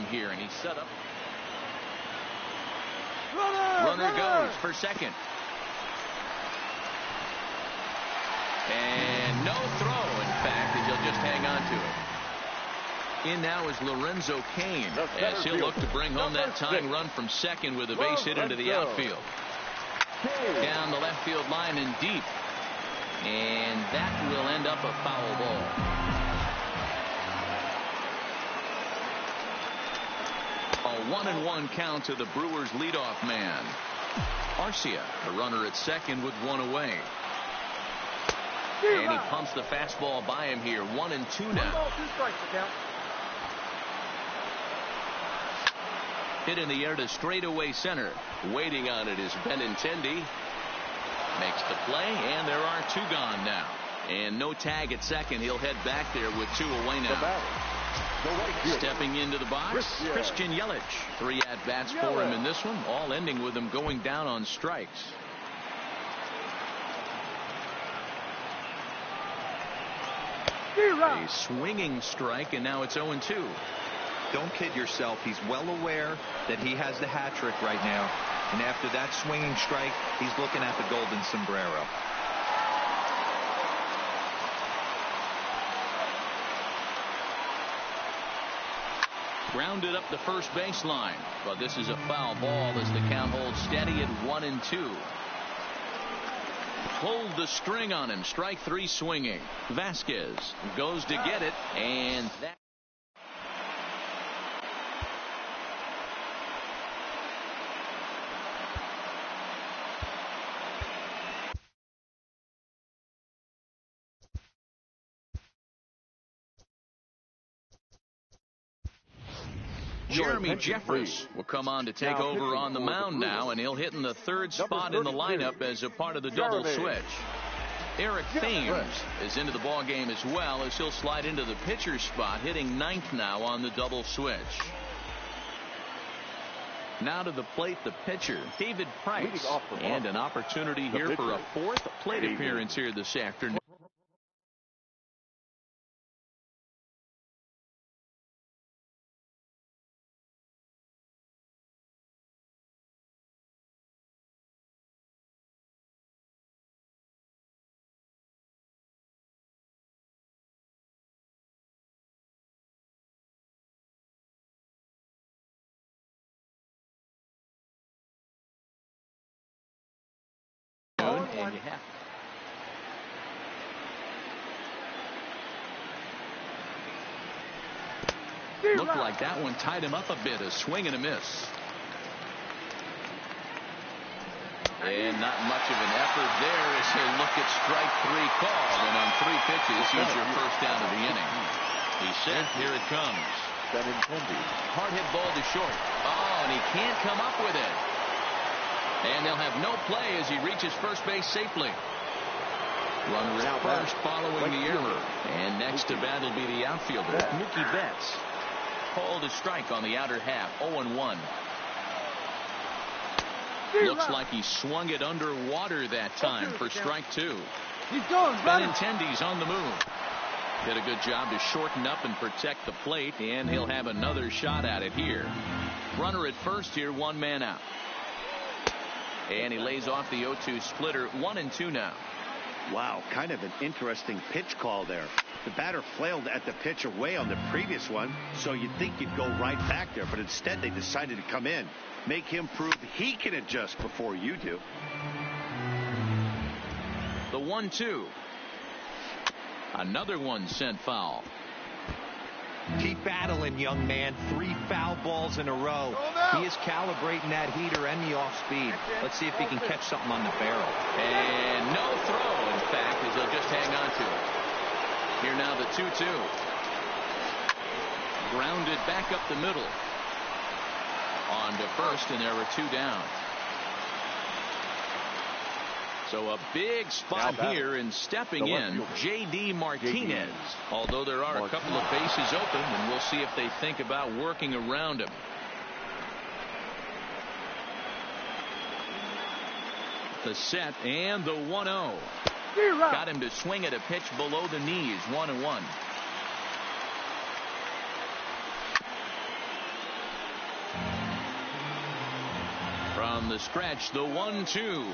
Here, and he's set up. Runner goes for second. And no throw, in fact, as he'll just hang on to it. In now is Lorenzo Cain, as he'll look to bring home that tying run from second with a base hit into the outfield. Down the left field line and deep. And that will end up a foul ball. A 1-1 count to the Brewers leadoff man. Arcia, the runner at second with 1 away. And he pumps the fastball by him here. 1-2 now. Hit in the air to straightaway center. Waiting on it is Benintendi. Makes the play, and there are 2 gone now. And no tag at second. He'll head back there with 2 away now. Stepping into the box, Christian Yelich. 3 at-bats for him in this one, all ending with him going down on strikes. A swinging strike, and now it's 0-2. Don't kid yourself. He's well aware that he has the hat trick right now. And after that swinging strike, he's looking at the golden sombrero. Grounded up the first baseline, but this is a foul ball as the count holds steady at 1-2. Pulled the string on him. Strike three swinging. Vasquez goes to get it, and that. Jeremy Jeffress will come on to take over on the mound now, and he'll hit in the third spot in the lineup as a part of the double switch. Eric Thames is into the ball game as well, as he'll slide into the pitcher's spot, hitting ninth now on the double switch. Now to the plate, the pitcher, David Price, and an opportunity here for a fourth plate appearance here this afternoon. And you have looked like that one tied him up a bit. A swing and a miss. And not much of an effort there as he'll look at strike three called. And on 3 pitches, here's your first down of the inning. He's set. Here it comes. Hard hit ball to short. Oh, and he can't come up with it. And they'll have no play as he reaches first base safely. Runner at first following the error. And next to bat will be the outfielder, Mookie Betts. Called a strike on the outer half. 0-1. Looks like he swung it underwater that time for strike two. Benintendi's on the move. Did a good job to shorten up and protect the plate, and he'll have another shot at it here. Runner at first here, one man out. And he lays off the 0-2 splitter. 1-2 now. Wow, kind of an interesting pitch call there. The batter flailed at the pitch away on the previous one, so you'd think you'd go right back there, but instead they decided to come in. Make him prove he can adjust before you do. The 1-2. Another one sent foul. Keep battling, young man. 3 foul balls in a row. He is calibrating that heater and the off speed. Let's see if he can catch something on the barrel. And no throw, in fact, as he'll just hang on to it. Here now the 2-2. Grounded back up the middle. On to first, and there were 2 down. So a big spot here, and stepping in, J.D. Martinez. Although there are a couple of bases open, and we'll see if they think about working around him. The set and the 1-0. Got him to swing at a pitch below the knees. 1-1. From the stretch, the 1-2.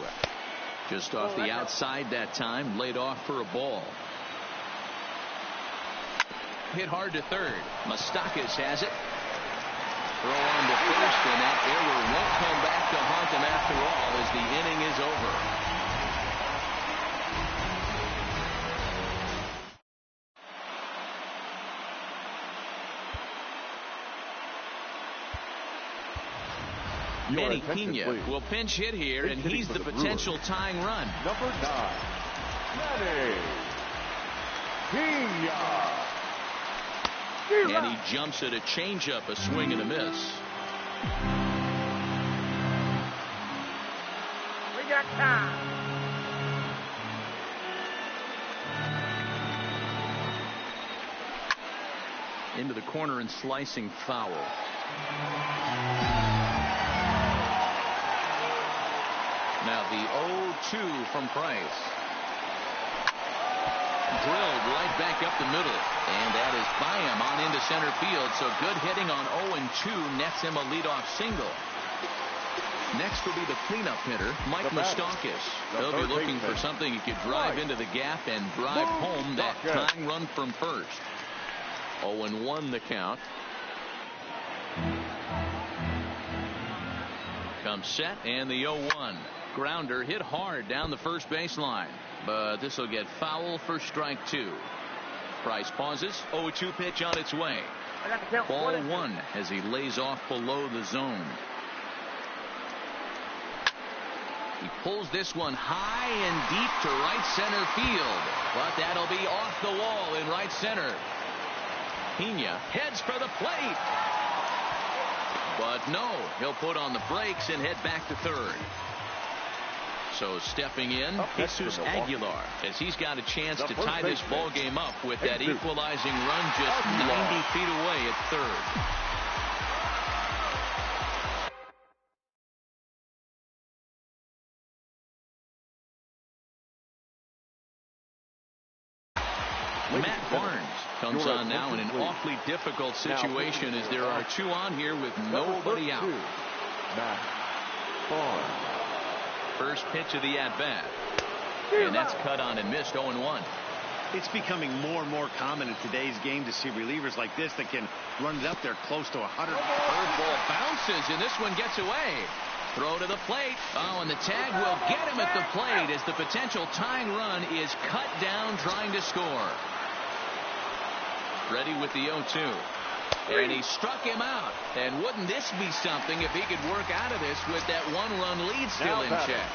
Just off the outside that time, laid off for a ball. Hit hard to third. Moustakas has it. Throw on to first, and that error won't come back to haunt him after all as the inning is over. Manny Pena will pinch hit here, and he's the potential tying run. Number 9, Manny Pena. And he jumps at a changeup, a swing and a miss. We got time. Into the corner and slicing foul. Now the 0-2 from Price. Drilled right back up the middle. And that is by him on into center field. So good hitting on 0-2 nets him a leadoff single. Next will be the cleanup hitter, Mike Moustakas. They'll be looking for something he could drive into the gap and drive home that tying run from first. 0-1 the count. comes set and the 0-1. Grounder hit hard down the first baseline, but this will get foul for strike 2. Price pauses. 0-2 pitch on its way. Ball 1 as he lays off below the zone. He pulls this one high and deep to right center field, but that'll be off the wall in right center. Pena heads for the plate, but no, he'll put on the brakes and head back to third. So stepping in, Jesus Aguilar, as he's got a chance to tie this ball game up with that equalizing run just 90 feet away at third. Matt Barnes comes on now in an awfully difficult situation as there are 2 on here with nobody out. Matt Barnes. First pitch of the at-bat. And that's cut on and missed. 0-1. It's becoming more and more common in today's game to see relievers like this that can run it up there close to 100. Curveball bounces, and this one gets away. Throw to the plate. Oh, and the tag will get him at the plate as the potential tying run is cut down trying to score. Ready with the 0-2. And he struck him out. And wouldn't this be something if he could work out of this with that 1-run lead still in check?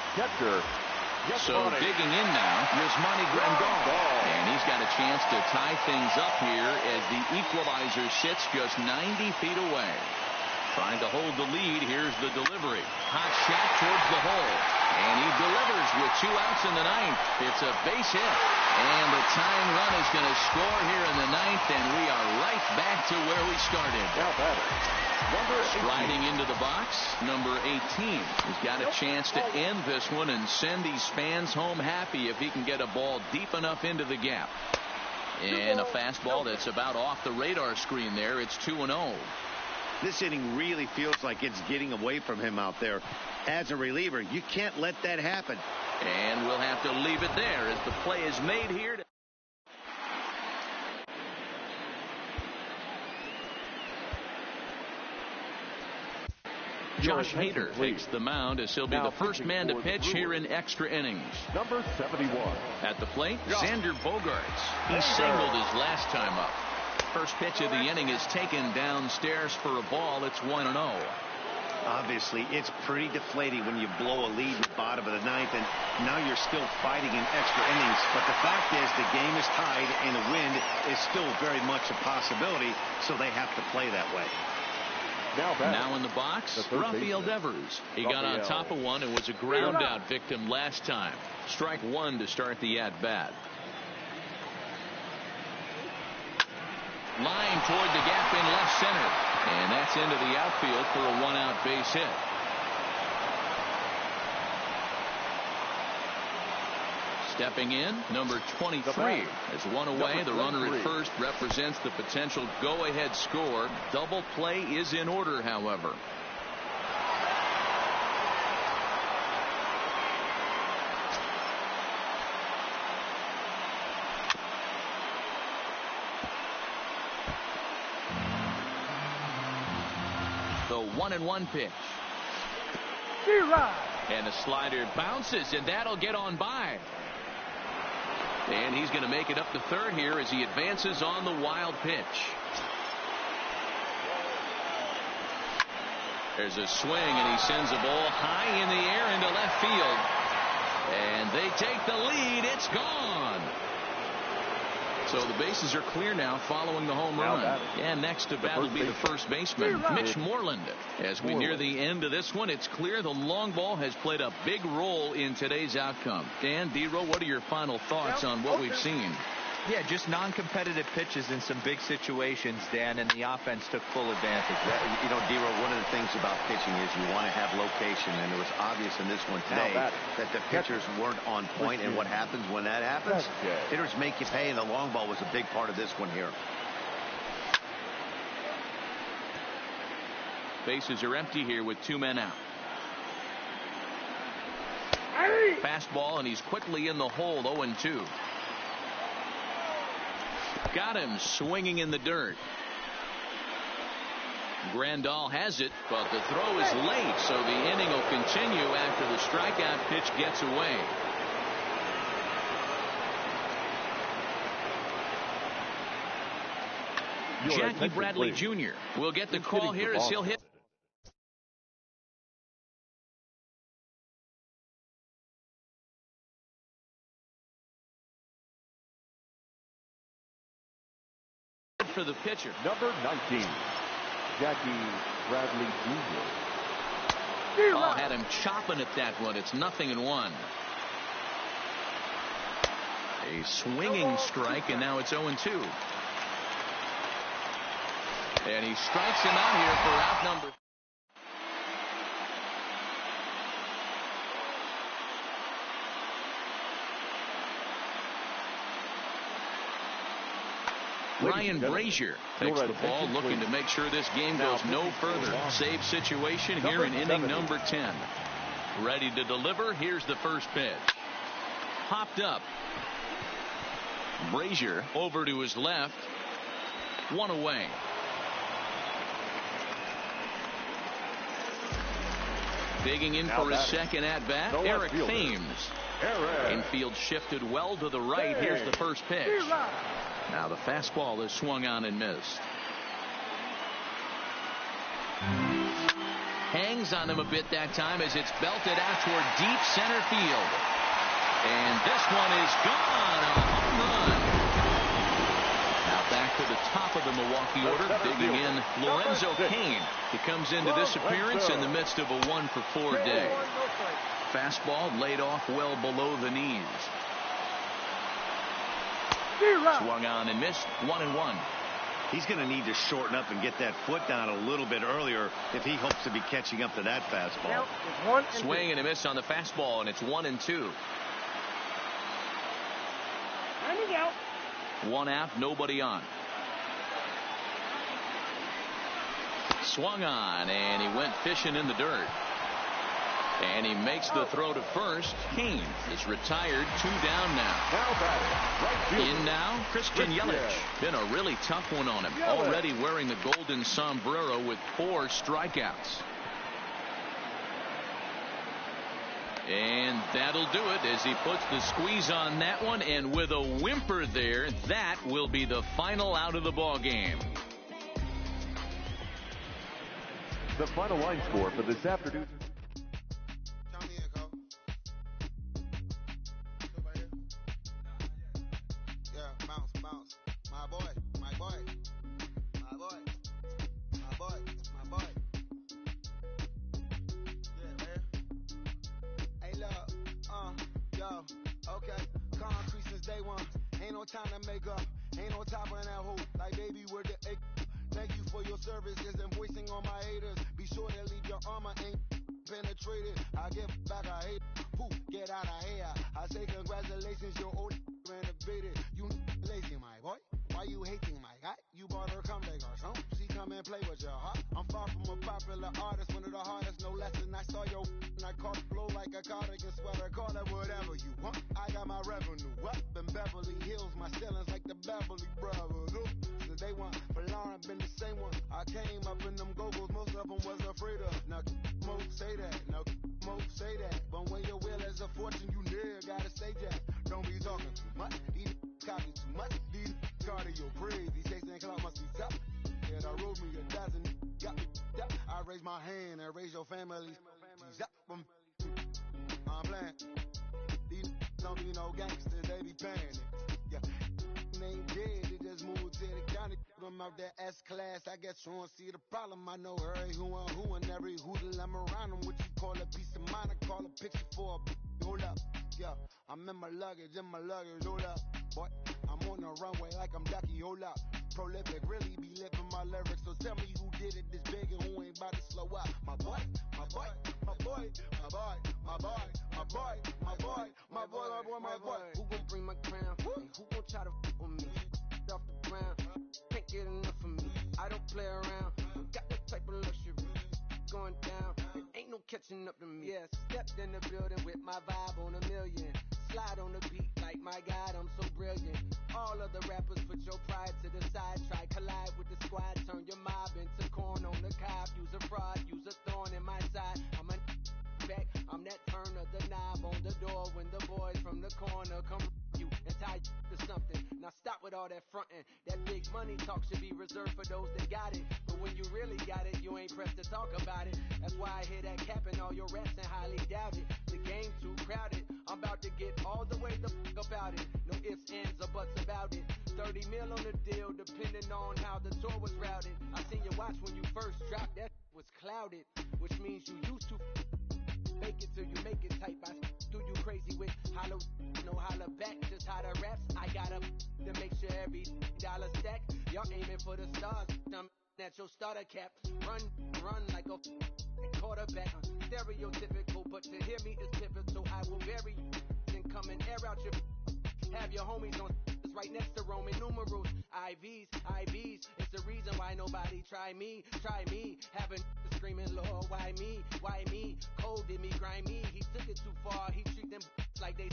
So digging in now, Yasmani Grandal. And he's got a chance to tie things up here as the equalizer sits just 90 feet away. Trying to hold the lead. Here's the delivery. Hot shot towards the hole. And he delivers with 2 outs in the 9th. It's a base hit. And the tying run is going to score here in the 9th. And we are right back to where we started. Striding into the box, number 18. He's got a chance to end this one and send these fans home happy if he can get a ball deep enough into the gap. And a fastball that's about off the radar screen there. It's 2-0. This inning really feels like it's getting away from him out there. As a reliever, you can't let that happen. And we'll have to leave it there as the play is made here. Josh Hader takes the mound as he'll be the first man to pitch here in extra innings. Number 71. At the plate, Xander Bogaerts. He singled his last time up. First pitch of the inning is taken downstairs for a ball. It's 1-0. Obviously, it's pretty deflating when you blow a lead in the bottom of the 9th, and now you're still fighting in extra innings. But the fact is the game is tied, and the win is still very much a possibility, so they have to play that way. Now in the box, Rafael Devers. He got on top of one and was a ground out victim last time. Strike 1 to start the at-bat. Line toward the gap in left center. And that's into the outfield for a 1-out base hit. Stepping in, number 23. As one away, the runner at first represents the potential go-ahead score. Double play is in order, however. The 1-1 pitch. And the slider bounces, and that'll get on by. And he's going to make it up to third here as he advances on the wild pitch. There's a swing, and he sends a ball high in the air into left field. And they take the lead. It's gone. So the bases are clear now following the home run. And next to bat will be the first baseman, Mitch Moreland. As we near the end of this one, it's clear the long ball has played a big role in today's outcome. Dan, D-Row, what are your final thoughts on what we've seen? Yeah, just non-competitive pitches in some big situations, Dan, and the offense took full advantage. You know, D-Row, one of the things about pitching is you want to have location, and it was obvious in this one today that the pitchers weren't on point, and what happens when that happens? Hitters make you pay, and the long ball was a big part of this one here. Bases are empty here with 2 men out. Fastball, and he's quickly in the hole, 0-2. Got him swinging in the dirt. Grandal has it, but the throw is late, so the inning will continue after the strikeout pitch gets away. Jackie Bradley Jr. will get the call here as he'll hit. For the pitcher. Number 19, Jackie Bradley Jr. Oh, had him chopping at that one. It's 0-1. A swinging strike, and now it's 0-2. And he strikes him out here for out number. Ryan Brazier takes the ball, looking to make sure this game goes no further. Save situation here in inning number 10. Ready to deliver. Here's the first pitch. Popped up. Brazier over to his left. One away. Digging in for his second at-bat, Eric Thames. Infield shifted well to the right. Here's the first pitch. Now the fastball is swung on and missed. Hangs on him a bit that time as it's belted out toward deep center field. And this one is gone. A home run. Now back to the top of the Milwaukee order, digging in Lorenzo Cain. He comes into this appearance in the midst of a 1-for-4 day. Fastball laid off well below the knees. Swung on and missed. 1-1. He's going to need to shorten up and get that foot down a little bit earlier if he hopes to be catching up to that fastball. Swing and a miss on the fastball, and it's 1-2. One out, nobody on. Swung on, and he went fishing in the dirt. And he makes the throw to first. Cain is retired. 2 down now. In now, Christian Yelich. Been a really tough one on him. Already wearing the golden sombrero with 4 strikeouts. And that'll do it as he puts the squeeze on that one. And with a whimper there, that will be the final out of the ball game. The final line score for this afternoon. Time to make up, ain't no top on that hoe. Like baby, word the egg. Thank you for your services and voicing on my haters. Be sure to leave your armor ain't penetrated. I give back, I hate. Who get out of here? I say congratulations, your old renovated. You lazy, my boy. Why you hating my guy? You bought her come back or something. She come and play with your heart. I'm far from a popular artist, one of the hardest, no less than I saw your and I caught flow like a cardigan sweater. Call it whatever you want. I got my revenue up in Beverly Hills. My ceilings like the Beverly Brothers. Ooh. So they want for Lauren, been the same one. I came up in them go-go's, most of them was afraid of. Now, Mo say that. Now, Mo say that. But when your will is a fortune, you never gotta say that. Don't be talking too much. These copy too much. These cardio crazy. Chasing clout must be tough. Yeah, I wrote me a dozen. Got me up. I raise my hand and raise your family. I'm playing. These don't be no gangsters, they be paying it. Yeah, they ain't dead, they just moved to the county. Them out there S-class, I guess you don't see the problem. I know her, who and every hoodle I'm around them. What you call a piece of mind, I call a picture for a hold up. Yeah, I'm in my luggage, hold up. Boy, I'm on the runway like I'm Ducky, hold up. Prolific, really be living my lyrics. So tell me who did it this big and who ain't about to slow up. My boy, my boy, my boy, my boy, my boy, my boy, my boy, my boy, my boy, my boy. Who gon' bring my crown? And who gon' try to f with me? Off the ground, can't get enough of me. I don't play around, got that type of luxury. Going down, it ain't no catching up to me. Yeah, stepped in the building with my vibe on a million. Slide on the beat like my God, I'm so brilliant. All of the rappers put your pride to the side. Try collide with the squad, turn your mob into corn on the cob. You's a fraud, you's a thorn in my side. I'm a back, I'm that turn of the knob on the door when the boys from the corner come you and tie you to something. Now stop with all that frontin'. That big money talk should be reserved for those that got it. But when you really got it, you ain't pressed to talk about it. That's why I hear that cap in all your raps and highly doubt it. The game too crowded. I'm about to get all the way the fuck about it. No ifs, ands, or buts about it. 30 mil on the deal, depending on how the tour was routed. I seen your watch when you first dropped, that was clouded, which means you used to make it till you make it type. I do you crazy with hollow, no holla back, just how the raps. I got up to make sure every dollar stack. Y'all aiming for the stars, I'm at your starter cap. Run like a quarterback. Stereotypical, but to hear me is pivotal. I will bury you and come and air out your. Have your homies on right next to Roman numerals. IVs, it's the reason why nobody try me. Having screaming, Lord, why me? Cold did me, grimy. He took it too far, he treat them like they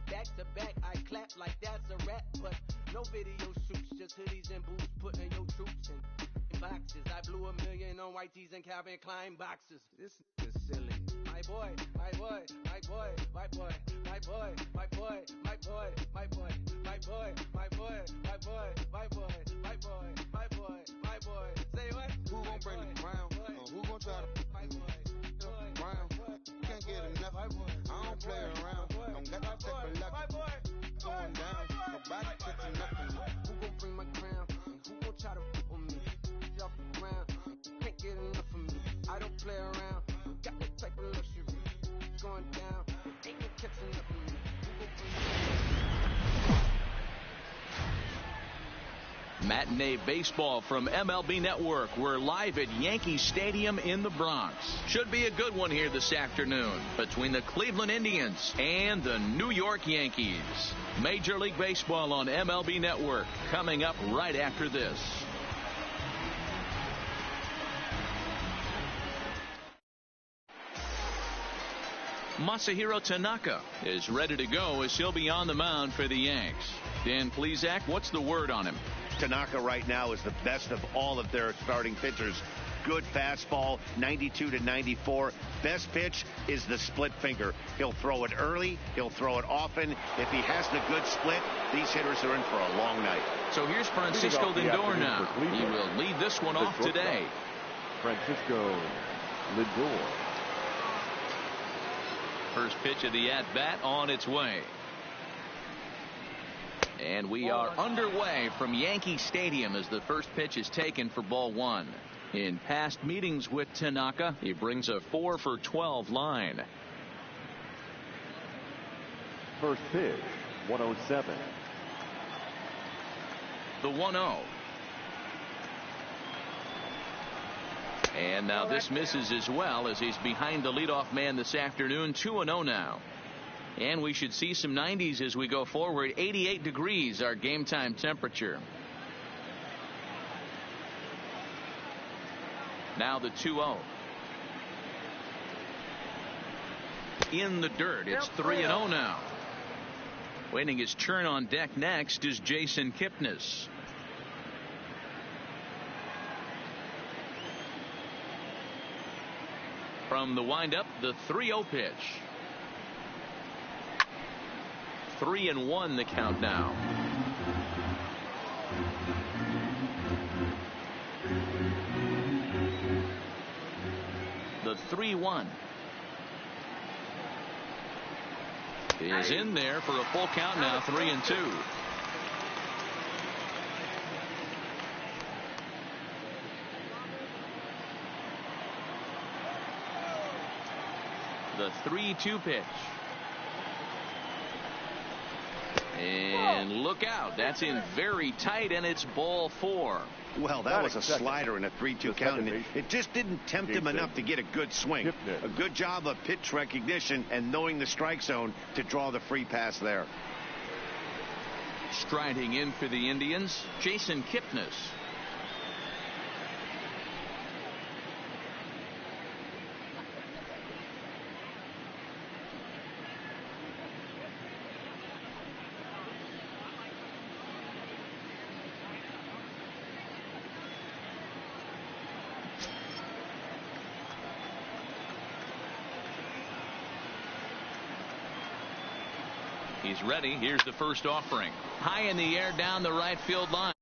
back to back. I clap like that's a rap, but no video shoots, just hoodies and boots, putting your troops in boxes. I blew $1 million on white tees and Calvin Klein boxes. This is silly. My boy. Say what? Who gon' bring the crown? Who gon' try to round? Can't get enough. I don't play around. Don't got to take a lucky. Going down. Nobody catching nothing. Who gon' bring my crown? And who gon' try to on me? Off the ground. Can't get enough of me. I don't play around. Got that type of luxury. Going down. Ain't no catching up with me. Who gon' bring Matinee baseball from MLB Network. We're live at Yankee Stadium in the Bronx. Should be a good one here this afternoon between the Cleveland Indians and the New York Yankees. Major League Baseball on MLB Network coming up right after this. Masahiro Tanaka is ready to go as he'll be on the mound for the Yanks. Dan Plesac, what's the word on him? Tanaka right now is the best of all of their starting pitchers. Good fastball, 92 to 94. Best pitch is the split finger. He'll throw it early. He'll throw it often. If he has a good split, these hitters are in for a long night. So here's Francisco Lindor now. He will lead this one off today. Francisco Lindor. First pitch of the at-bat on its way. And we are underway from Yankee Stadium as the first pitch is taken for ball one. In past meetings with Tanaka, he brings a 4 for 12 line. First pitch, 107. The 1-0. And now this misses as well as he's behind the leadoff man this afternoon. 2-0 now. And we should see some 90s as we go forward. 88 degrees our game time temperature. Now the 2-0. In the dirt. It's 3-0 now. Waiting his turn on deck next is Jason Kipnis. From the windup, the 3-0 pitch. 3-1 the count now. The 3-1 is in there for a full count now. 3-2. The 3-2 pitch. And look out. That's in very tight, and it's ball 4. Well, that was a slider in a 3-2 count, and it just didn't tempt him enough to get a good swing. A good job of pitch recognition and knowing the strike zone to draw the free pass there. Striding in for the Indians, Jason Kipnis. He's ready. Here's the first offering. High in the air down the right field line.